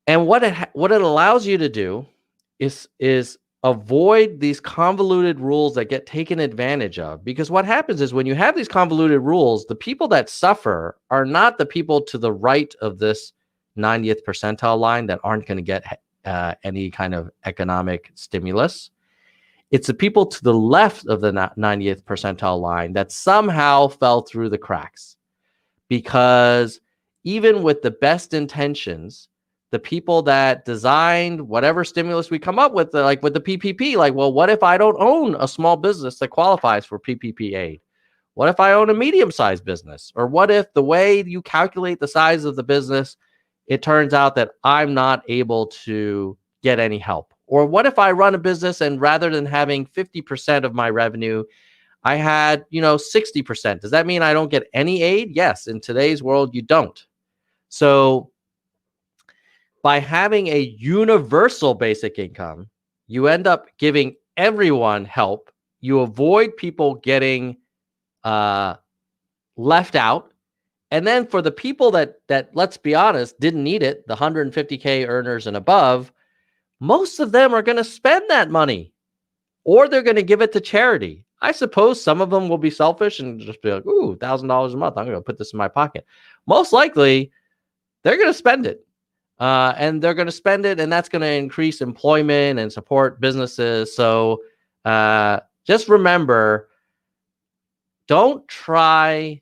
And what it allows you to do is avoid these convoluted rules that get taken advantage of. Because what happens is when you have these convoluted rules, the people that suffer are not the people to the right of this 90th percentile line that aren't going to get any kind of economic stimulus. It's the people to the left of the 90th percentile line that somehow fell through the cracks. Because even with the best intentions, the people that designed whatever stimulus we come up with, like with the PPP, like, well, what if I don't own a small business that qualifies for PPP aid? What if I own a medium-sized business? Or what if the way you calculate the size of the business, it turns out that I'm not able to get any help? Or what if I run a business and rather than having 50% of my revenue, I had, 60%. Does that mean I don't get any aid? Yes. In today's world, you don't. So by having a universal basic income, you end up giving everyone help. You avoid people getting left out. And then for the people that let's be honest, didn't need it, the 150K earners and above, most of them are going to spend that money or they're going to give it to charity. I suppose some of them will be selfish and just be like, ooh, $1,000 a month. I'm going to put this in my pocket. Most likely, they're going to spend it. And they're going to spend it, and that's going to increase employment and support businesses. So just remember, don't try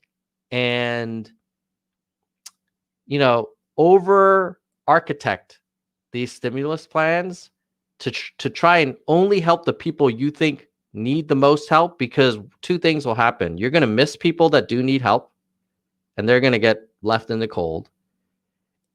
and, over architect these stimulus plans to try and only help the people you think need the most help, because two things will happen. You're going to miss people that do need help, and they're going to get left in the cold.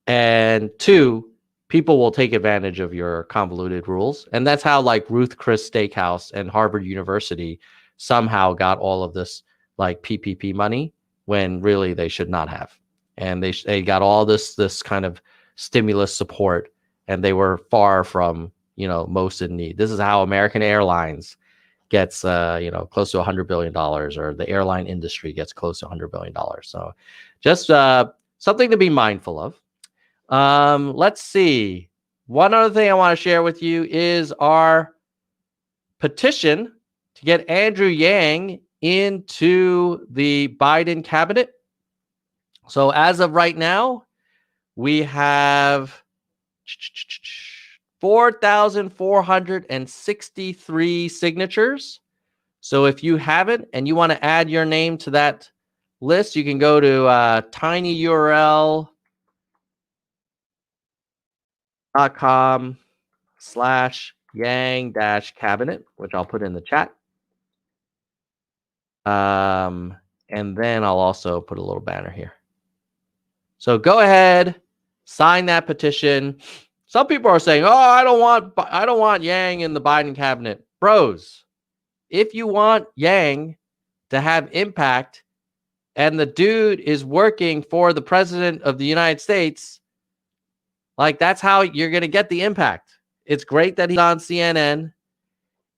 And two, people will take advantage of your convoluted rules. And that's how like Ruth Chris Steakhouse and Harvard University somehow got all of this like PPP money when really they should not have. And they got all this kind of stimulus support, and they were far from, most in need. This is how American Airlines gets, close to $100 billion, or the airline industry gets close to $100 billion. So just something to be mindful of. Let's see. One other thing I want to share with you is our petition to get Andrew Yang into the Biden cabinet. So as of right now, we have 4,463 signatures. So if you haven't and you want to add your name to that list, you can go to tinyurl.com/yang-cabinet, which I'll put in the chat. And then I'll also put a little banner here. So go ahead, sign that petition. Some people are saying, "Oh, I don't want Yang in the Biden cabinet." Bros, if you want Yang to have impact and the dude is working for the president of the United States, like that's how you're going to get the impact. It's great that he's on CNN.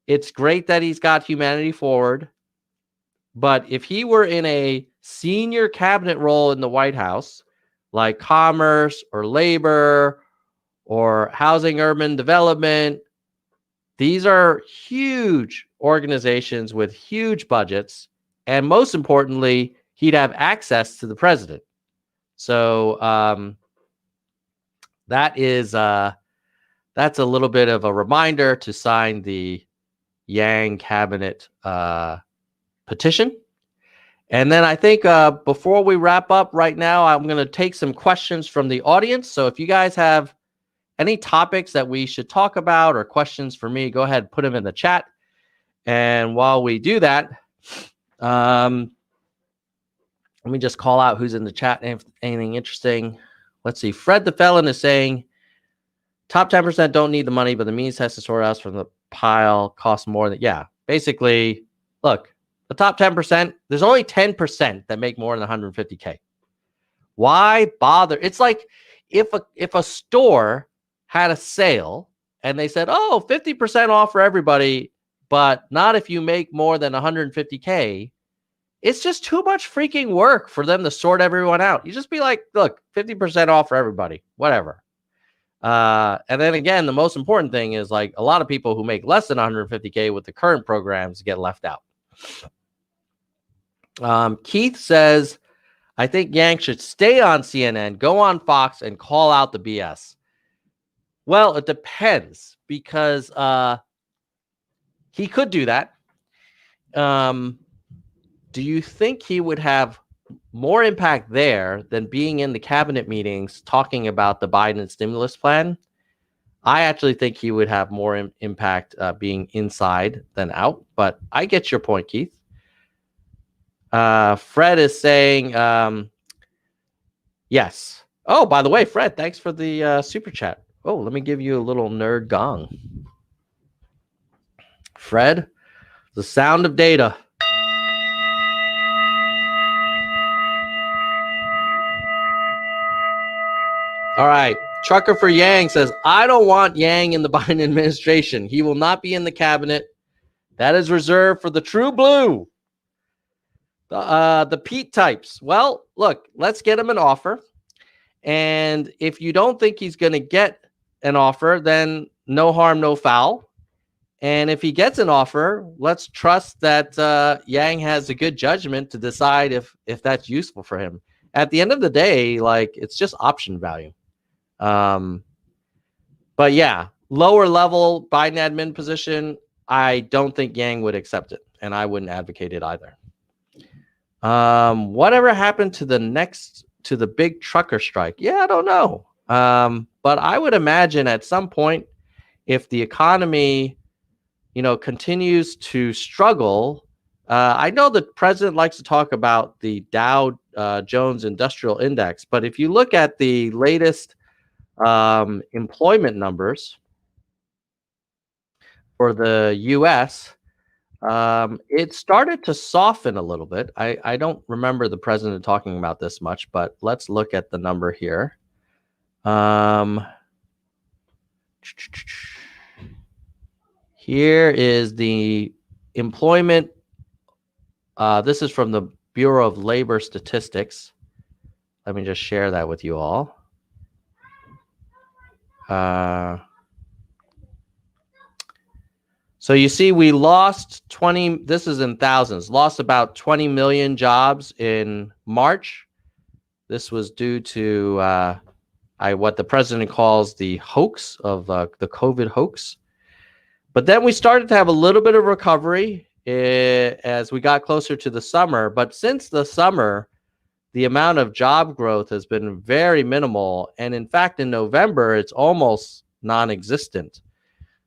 It's great that he's got Humanity Forward. But if he were in a senior cabinet role in the White House, like commerce or labor or housing, urban development, these are huge organizations with huge budgets. And most importantly, he'd have access to the president. So that's a little bit of a reminder to sign the Yang cabinet petition. And then I think before we wrap up right now, I'm going to take some questions from the audience. So if you guys have any topics that we should talk about or questions for me, go ahead and put them in the chat. And while we do that, let me just call out who's in the chat. Anything interesting? Let's see. Fred the Felon is saying, top 10% don't need the money, but the means has to sort out from the pile costs more than, yeah. Basically, look, the top 10%, there's only 10% that make more than 150K. Why bother? It's like if a store had a sale and they said, oh, 50% off for everybody, but not if you make more than 150K. It's just too much freaking work for them to sort everyone out. You just be like, look, 50% off for everybody, whatever. And then again, the most important thing is like a lot of people who make less than 150K with the current programs get left out. Keith says, I think Yang should stay on CNN, go on Fox, and call out the BS. Well, it depends, because he could do that. Do you think he would have more impact there than being in the cabinet meetings talking about the Biden stimulus plan? I actually think he would have more impact being inside than out, but I get your point, Keith. Fred is saying, yes. Oh, by the way, Fred, thanks for the super chat. Oh, let me give you a little nerd gong. Fred, the sound of data. All right. Trucker for Yang says, I don't want Yang in the Biden administration. He will not be in the cabinet. That is reserved for the true blue. The Pete types. Well, look, let's get him an offer. And if you don't think he's going to get an offer, then no harm, no foul. And if he gets an offer, let's trust that Yang has a good judgment to decide if that's useful for him. At the end of the day, like, it's just option value. But yeah, lower level Biden admin position, I don't think Yang would accept it, and I wouldn't advocate it either. Whatever happened to the big trucker strike? Yeah, I don't know. But I would imagine at some point, if the economy, continues to struggle, I know the president likes to talk about the Dow Jones Industrial Index, but if you look at the latest employment numbers for the U.S., it started to soften a little bit. I don't remember the president talking about this much, but let's look at the number here. Here is the employment. This is from the Bureau of Labor Statistics. Let me just share that with you all. So you see, we lost 20, this is in thousands, lost about 20 million jobs in March. This was due to what the president calls the hoax of the COVID hoax. But then we started to have a little bit of recovery as we got closer to the summer. But since the summer, the amount of job growth has been very minimal. And in fact, in November, it's almost non-existent.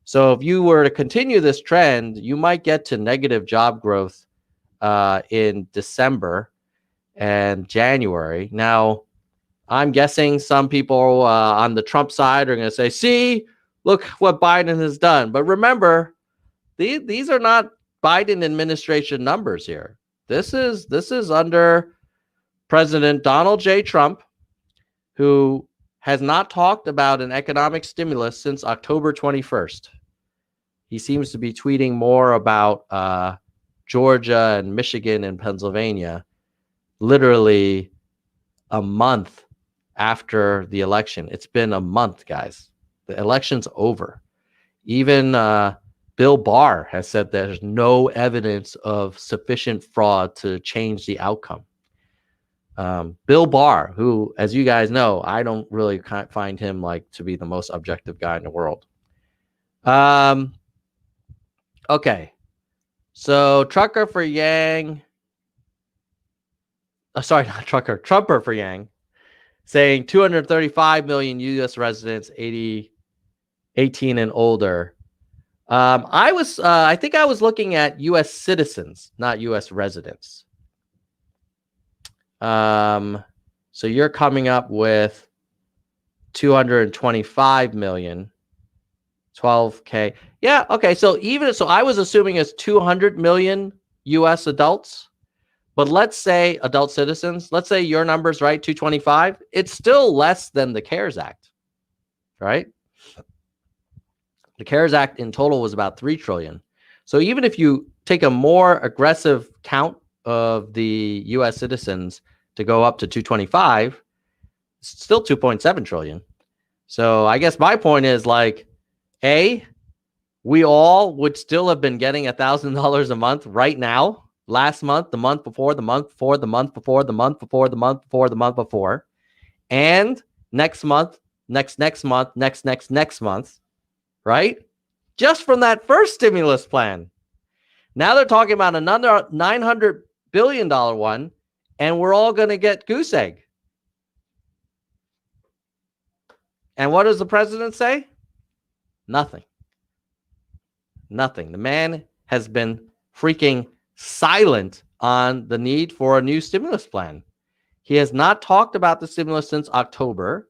So if you were to continue this trend, you might get to negative job growth in December and January. Now, I'm guessing some people on the Trump side are going to say, see, look what Biden has done. But remember, these are not Biden administration numbers here. This is under President Donald J. Trump, who has not talked about an economic stimulus since October 21st. He seems to be tweeting more about Georgia and Michigan and Pennsylvania literally a month after the election. It's been a month, guys. The election's over. Even Bill Barr has said there's no evidence of sufficient fraud to change the outcome. Bill Barr, who, as you guys know, I don't really find him to be the most objective guy in the world. Okay, so Trucker for Yang. Sorry, not Trucker. Trumper for Yang, saying 235 million U.S. residents, 18 and older. I think I was looking at U.S. citizens, not U.S. residents. So you're coming up with 225 million, 12K. Yeah. Okay. So I was assuming it's 200 million U.S. adults, but let's say adult citizens, let's say your number's right, 225. It's still less than the CARES Act, right? The CARES Act in total was about 3 trillion. So even if you take a more aggressive count of the U.S. citizens to go up to 225, it's still 2.7 trillion. So I guess my point is we all would still have been getting $1,000 a month right now, last month, the month before, the month before, the month before, the month before, the month before, the month before, and next month, next month, next month, right? Just from that first stimulus plan. Now they're talking about another $900 billion one, and we're all going to get goose egg. And what does the president say? Nothing. Nothing. The man has been freaking silent on the need for a new stimulus plan. He has not talked about the stimulus since October.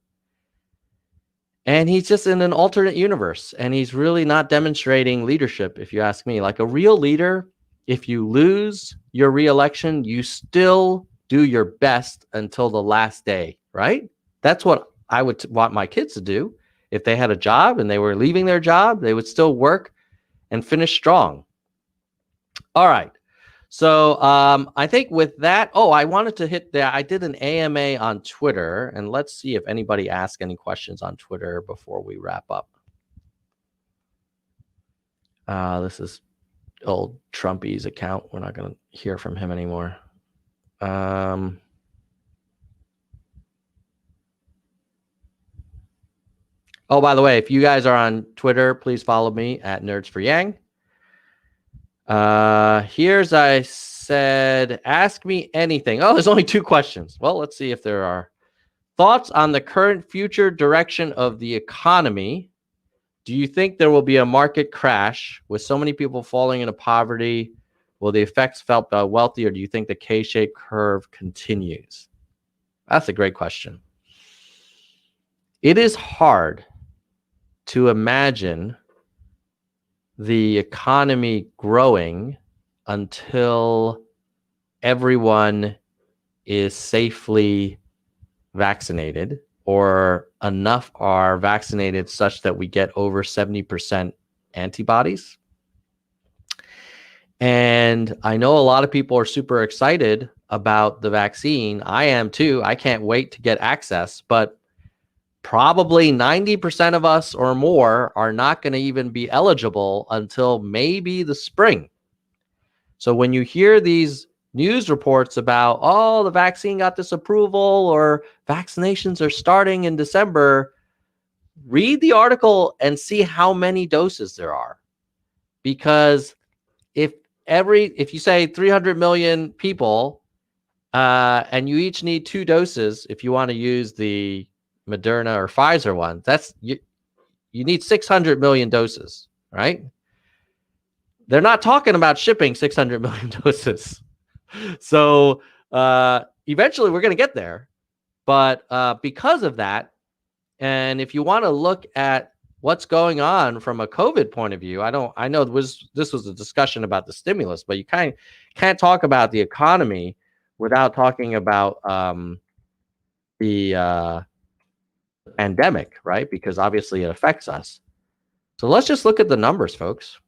And he's just in an alternate universe. And he's really not demonstrating leadership, if you ask me. Like a real leader, if you lose your reelection, you still do your best until the last day, right? That's what I would want my kids to do. If they had a job and they were leaving their job, they would still work and finish strong. All right. So I think with that, I wanted to hit that. I did an AMA on Twitter, and let's see if anybody asked any questions on Twitter before we wrap up. This is old Trumpy's account. We're not going to hear from him anymore. Oh, by the way, if you guys are on Twitter, please follow me at Nerds for Yang. Here's, I said, ask me anything. Oh, there's only 2 questions. Well, let's see if there are. Thoughts on the current future direction of the economy. Do you think there will be a market crash with so many people falling into poverty? Will the effects felt by wealthy, or do you think the K-shaped curve continues? That's a great question. It is hard to imagine the economy growing until everyone is safely vaccinated, or enough are vaccinated such that we get over 70% antibodies. And I know a lot of people are super excited about the vaccine. I am too. I can't wait to get access, but probably 90% of us or more are not going to even be eligible until maybe the spring. So when you hear these news reports about, the vaccine got this approval or vaccinations are starting in December, read the article and see how many doses there are. Because if you say 300 million people and you each need 2 doses, if you want to use the Moderna or Pfizer one, that's you need 600 million doses, right? They're not talking about shipping 600 million doses. So eventually we're going to get there. But because of that, and if you want to look at what's going on from a COVID point of view, I know this was a discussion about the stimulus, but you can't talk about the economy without talking about the pandemic, right? Because obviously it affects us. So let's just look at the numbers, folks.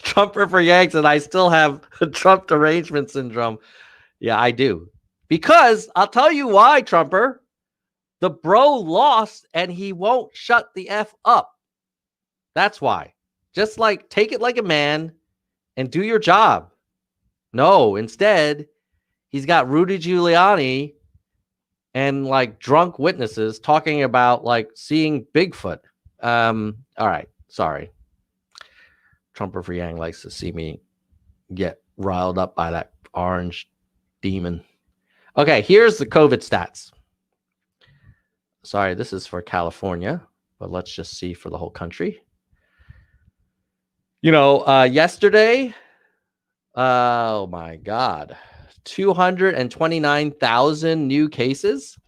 Trumper for Yanks, and I still have Trump derangement syndrome. Yeah, I do. Because I'll tell you why, Trumper. The bro lost and he won't shut the F up. That's why. Just like take it like a man and do your job. No, instead, he's got Rudy Giuliani and like drunk witnesses talking about like seeing Bigfoot. All right. Sorry. Trumper for Yang likes to see me get riled up by that orange demon. Okay, here's the COVID stats. Sorry, this is for California, but let's just see for the whole country. Yesterday, oh my God, 229,000 new cases.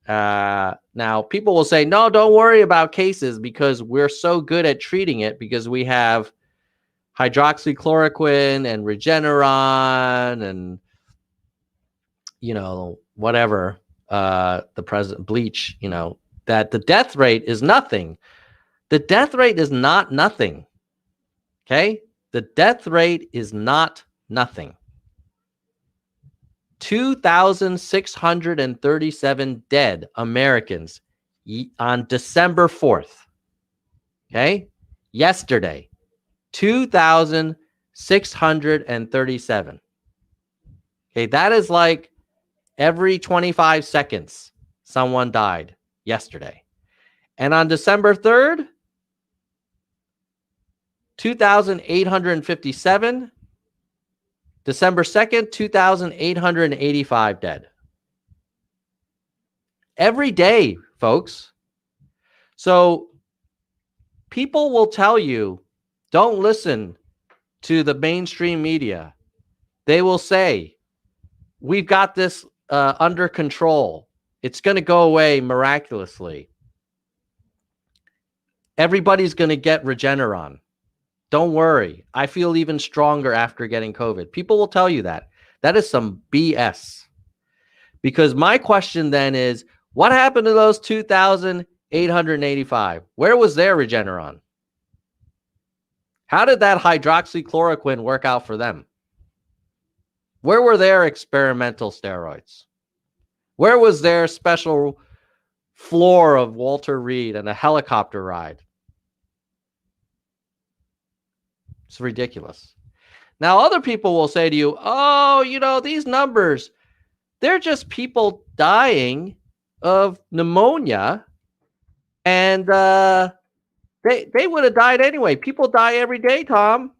Now people will say, no, don't worry about cases because we're so good at treating it because we have hydroxychloroquine and Regeneron and, whatever, the president bleach, that the death rate is nothing. The death rate is not nothing. Okay. The death rate is not nothing. 2,637 dead Americans on December 4th. Okay. Yesterday, 2,637. Okay. That is like every 25 seconds, someone died yesterday. And on December 3rd, 2,857. December 2nd, 2,885 dead. Every day, folks. So people will tell you, don't listen to the mainstream media. They will say, we've got this under control. It's going to go away miraculously. Everybody's going to get Regeneron. Don't worry. I feel even stronger after getting COVID. People will tell you that. That is some BS. Because my question then is, what happened to those 2,885? Where was their Regeneron? How did that hydroxychloroquine work out for them? Where were their experimental steroids? Where was their special floor of Walter Reed and a helicopter ride? It's ridiculous. Now, other people will say to you, oh, you know, these numbers, they're just people dying of pneumonia, and they would have died anyway. People die every day, Tom.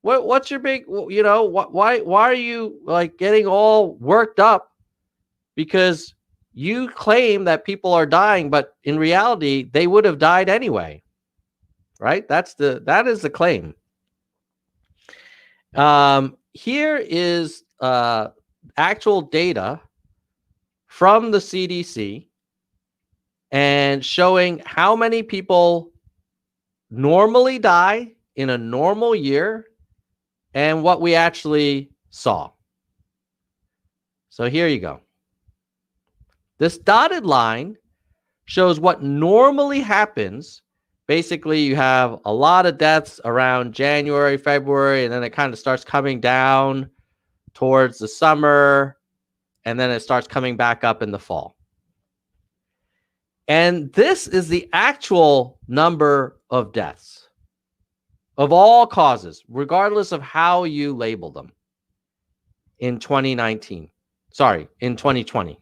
What's your big, you know, why are you like getting all worked up because you claim that people are dying, but in reality, they would have died anyway, right? That is the claim. Here is actual data from the CDC and showing how many people normally die in a normal year and what we actually saw. So here you go. This dotted line shows what normally happens. Basically, you have a lot of deaths around January, February, and then it kind of starts coming down towards the summer, and then it starts coming back up in the fall. And this is the actual number of deaths of all causes, regardless of how you label them in 2019. Sorry, in 2020.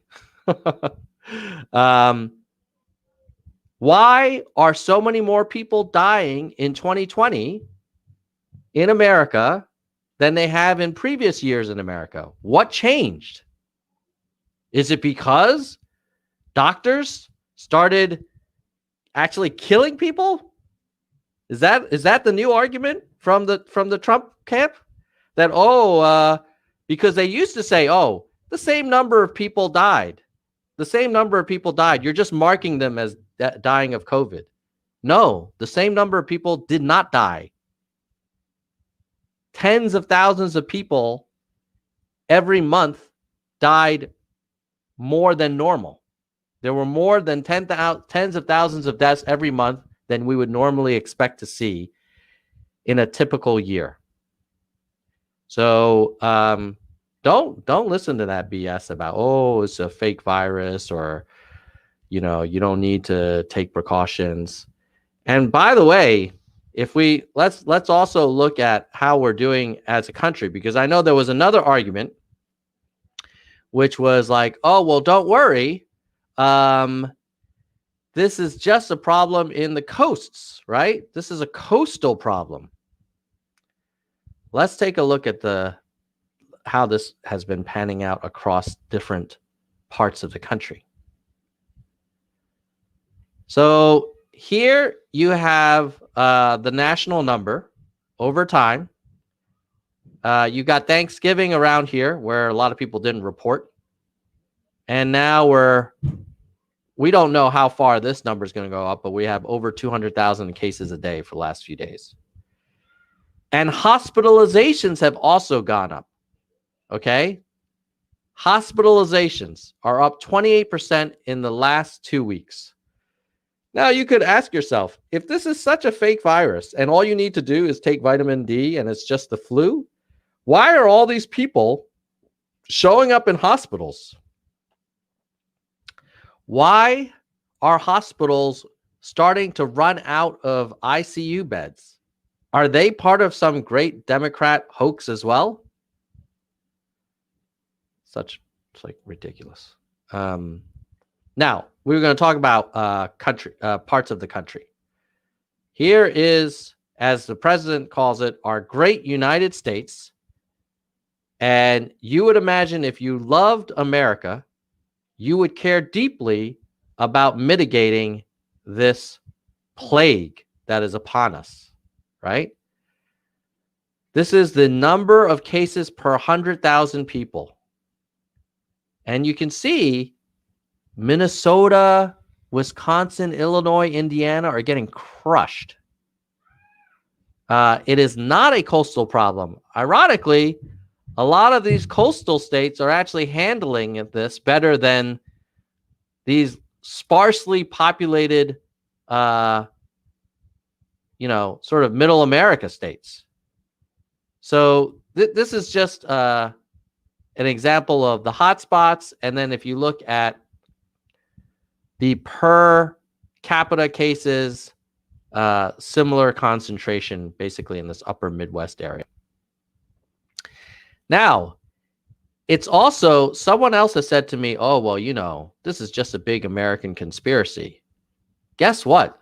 Why are so many more people dying in 2020 in America than they have in previous years in America? What changed? Is it because doctors started actually killing people? Is that the new argument from the Trump camp? That because they used to say, oh, the same number of people died. The same number of people died. You're just marking them as dying of COVID. No, the same number of people did not die. Tens of thousands of people every month died more than normal. There were more than tens of thousands of deaths every month than we would normally expect to see in a typical year. So don't listen to that BS about, oh, it's a fake virus, or you know, you don't need to take precautions. And by the way, if let's also look at how we're doing as a country, because I know there was another argument which was like, oh, well, don't worry. This is just a problem in the coasts, right? This is a coastal problem. Let's take a look at how this has been panning out across different parts of the country. So here you have the national number over time. You got Thanksgiving around here where a lot of people didn't report. And now we don't know how far this number is going to go up, but we have over 200,000 cases a day for the last few days. And hospitalizations have also gone up. Okay? Hospitalizations are up 28% in the last 2 weeks. Now, you could ask yourself, if this is such a fake virus and all you need to do is take vitamin D and it's just the flu, why are all these people showing up in hospitals? Why are hospitals starting to run out of ICU beds? Are they part of some great Democrat hoax as well? It's like ridiculous. Now, we're going to talk about parts of the country. Here is, as the president calls it, our great United States. And you would imagine if you loved America, you would care deeply about mitigating this plague that is upon us, right? This is the number of cases per 100,000 people. And you can see Minnesota, Wisconsin, Illinois, Indiana are getting crushed. It is not a coastal problem. Ironically, A lot of these coastal states are actually handling this better than these sparsely populated, sort of middle America states. So this is just an example of the hotspots. And then if you look at the per capita cases, similar concentration basically in this upper Midwest area. Now, it's also, someone else has said to me, oh, well, this is just a big American conspiracy. Guess what?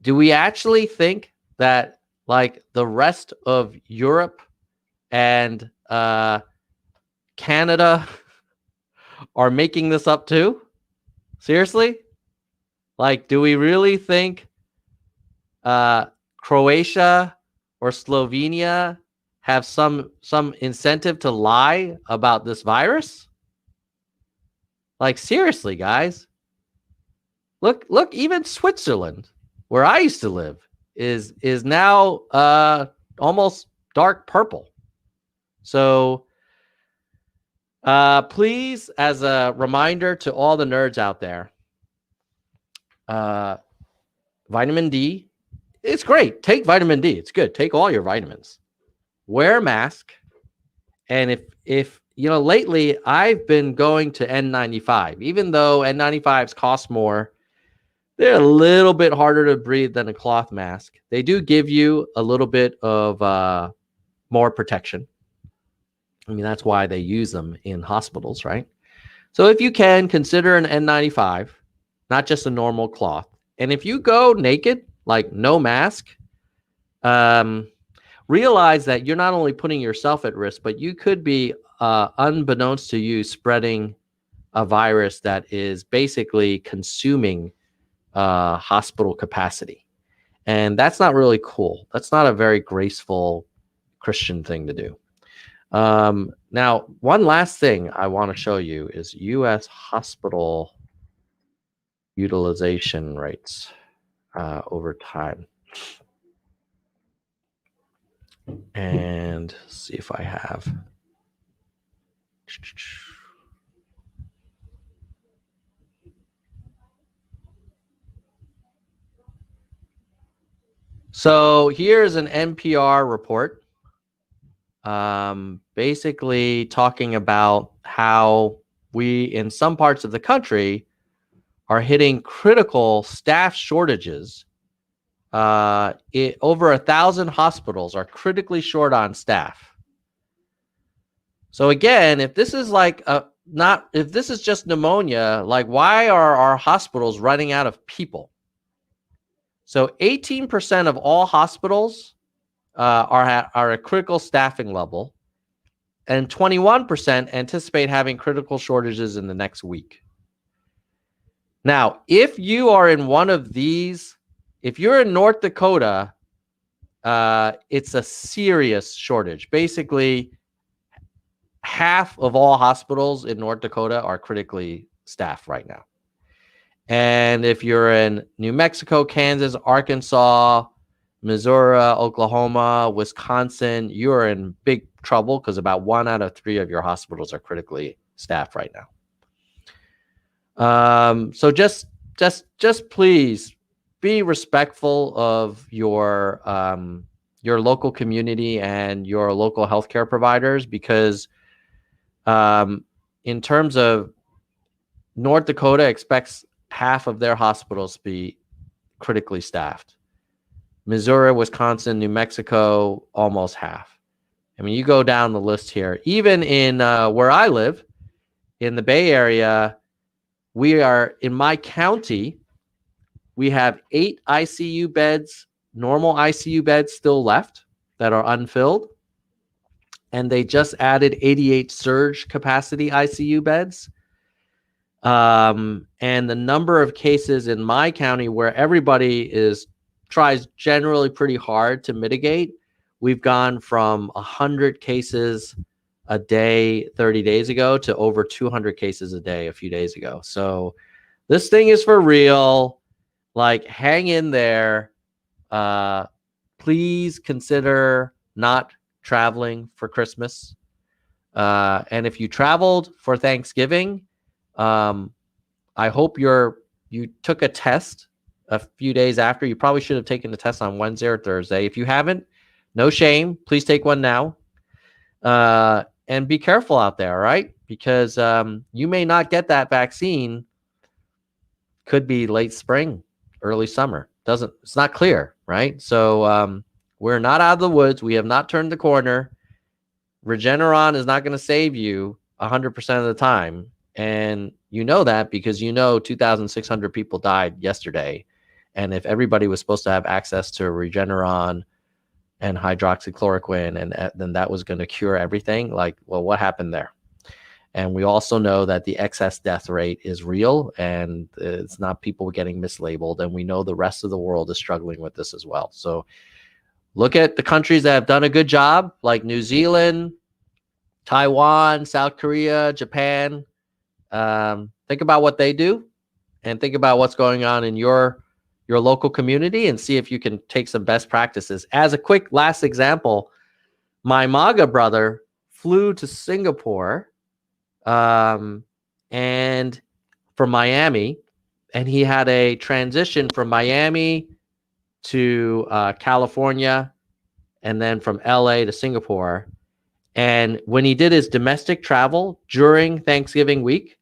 Do we actually think that like the rest of Europe and Canada are making this up too? Seriously? Like, do we really think Croatia or Slovenia have some incentive to lie about this virus? Like, seriously, guys. Look, even Switzerland, where I used to live, is now almost dark purple. So please, as a reminder to all the nerds out there, vitamin D, it's great. Take vitamin D. It's good. Take all your vitamins. Wear a mask. And if lately I've been going to N95, even though N95s cost more, they're a little bit harder to breathe than a cloth mask. They do give you a little bit of more protection. I mean, that's why they use them in hospitals, right? So if you can, consider an N95, not just a normal cloth. And if you go naked, like no mask, realize that you're not only putting yourself at risk, but you could be, unbeknownst to you, spreading a virus that is basically consuming hospital capacity. And that's not really cool. That's not a very graceful Christian thing to do. Now, one last thing I want to show you is U.S. hospital utilization rates over time. And see if I have. So here's an NPR report, basically talking about how we, in some parts of the country, are hitting critical staff shortages. Over 1,000 hospitals are critically short on staff. So again, if this is like if this is just pneumonia, like why are our hospitals running out of people? So 18% of all hospitals are at critical staffing level, and 21% anticipate having critical shortages in the next week. Now, if you are in one of these, if you're in North Dakota, it's a serious shortage. Basically, half of all hospitals in North Dakota are critically staffed right now. And if you're in New Mexico, Kansas, Arkansas, Missouri, Oklahoma, Wisconsin, you're in big trouble because about 1 out of 3 of your hospitals are critically staffed right now. So just please be respectful of your local community and your local healthcare providers, because in terms of North Dakota expects half of their hospitals to be critically staffed. Missouri, Wisconsin, New Mexico, almost half. I mean, you go down the list here. Even in where I live, in the Bay Area, we are, in my county, we have 8 ICU beds, normal ICU beds still left that are unfilled. And they just added 88 surge capacity ICU beds. And the number of cases in my county where everybody tries generally pretty hard to mitigate, we've gone from 100 cases a day 30 days ago to over 200 cases a day a few days ago. So this thing is for real. Like, hang in there. Please consider not traveling for Christmas. And if you traveled for Thanksgiving, I hope you took a test a few days after. You probably should have taken the test on Wednesday or Thursday. If you haven't, no shame. Please take one now. And be careful out there, right? Because you may not get that vaccine. Could be late spring, early summer. It's not clear, right? So we're not out of the woods. We have not turned the corner. Regeneron is not going to save you 100% of the time. And you know that because 2,600 people died yesterday. And if everybody was supposed to have access to Regeneron and hydroxychloroquine, and then that was going to cure everything, like, well, what happened there? And we also know that the excess death rate is real, and it's not people getting mislabeled. And we know the rest of the world is struggling with this as well. So look at the countries that have done a good job, like New Zealand, Taiwan, South Korea, Japan. Think about what they do, and think about what's going on in your local community, and see if you can take some best practices. As a quick last example, my MAGA brother flew to Singapore and from Miami, and he had a transition from Miami to California, and then from LA to Singapore. And when he did his domestic travel during Thanksgiving week,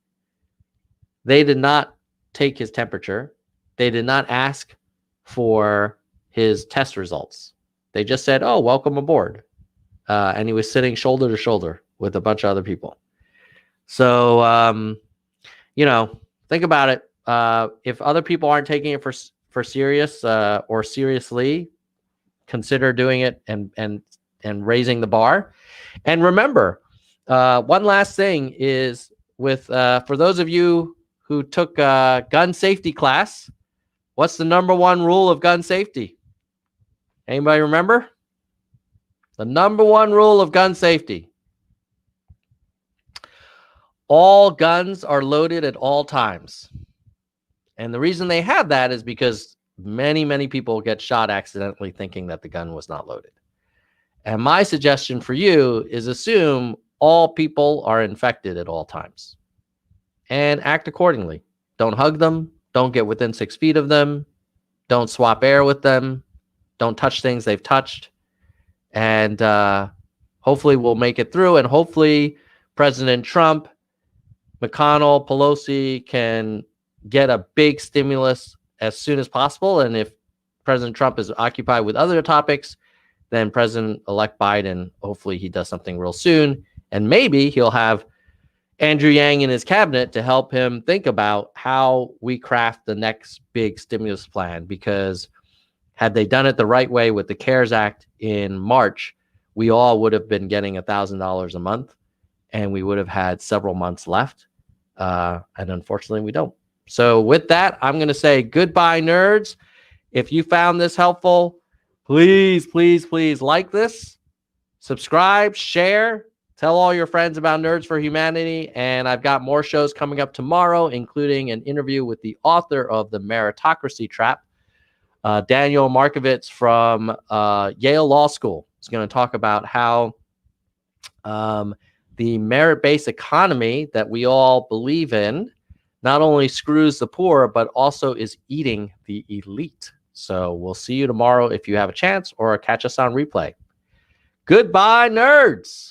they did not take his temperature. They did not ask for his test results. They just said, "Oh, welcome aboard." And he was sitting shoulder to shoulder with a bunch of other people. So, think about it. If other people aren't taking it for serious or seriously, consider doing it and raising the bar. And remember, one last thing is for those of you who took gun safety class, what's the number one rule of gun safety? Anybody remember? The number one rule of gun safety: all guns are loaded at all times. And the reason they have that is because many, many people get shot accidentally thinking that the gun was not loaded. And my suggestion for you is assume all people are infected at all times and act accordingly. Don't hug them. Don't get within 6 feet of them. Don't swap air with them. Don't touch things they've touched. And hopefully we'll make it through. And hopefully President Trump, McConnell, Pelosi can get a big stimulus as soon as possible. And if President Trump is occupied with other topics, then President-elect Biden, hopefully he does something real soon. And maybe he'll have Andrew Yang in his cabinet to help him think about how we craft the next big stimulus plan. Because had they done it the right way with the CARES Act in March, we all would have been getting $1,000 a month, and we would have had several months left. And unfortunately, we don't. So with that, I'm going to say goodbye, nerds. If you found this helpful, please, please, please like this, subscribe, share, tell all your friends about Nerds for Humanity. And I've got more shows coming up tomorrow, including an interview with the author of The Meritocracy Trap, Daniel Markovits from Yale Law School. Is going to talk about how the merit-based economy that we all believe in not only screws the poor, but also is eating the elite. So we'll see you tomorrow if you have a chance, or catch us on replay. Goodbye, nerds.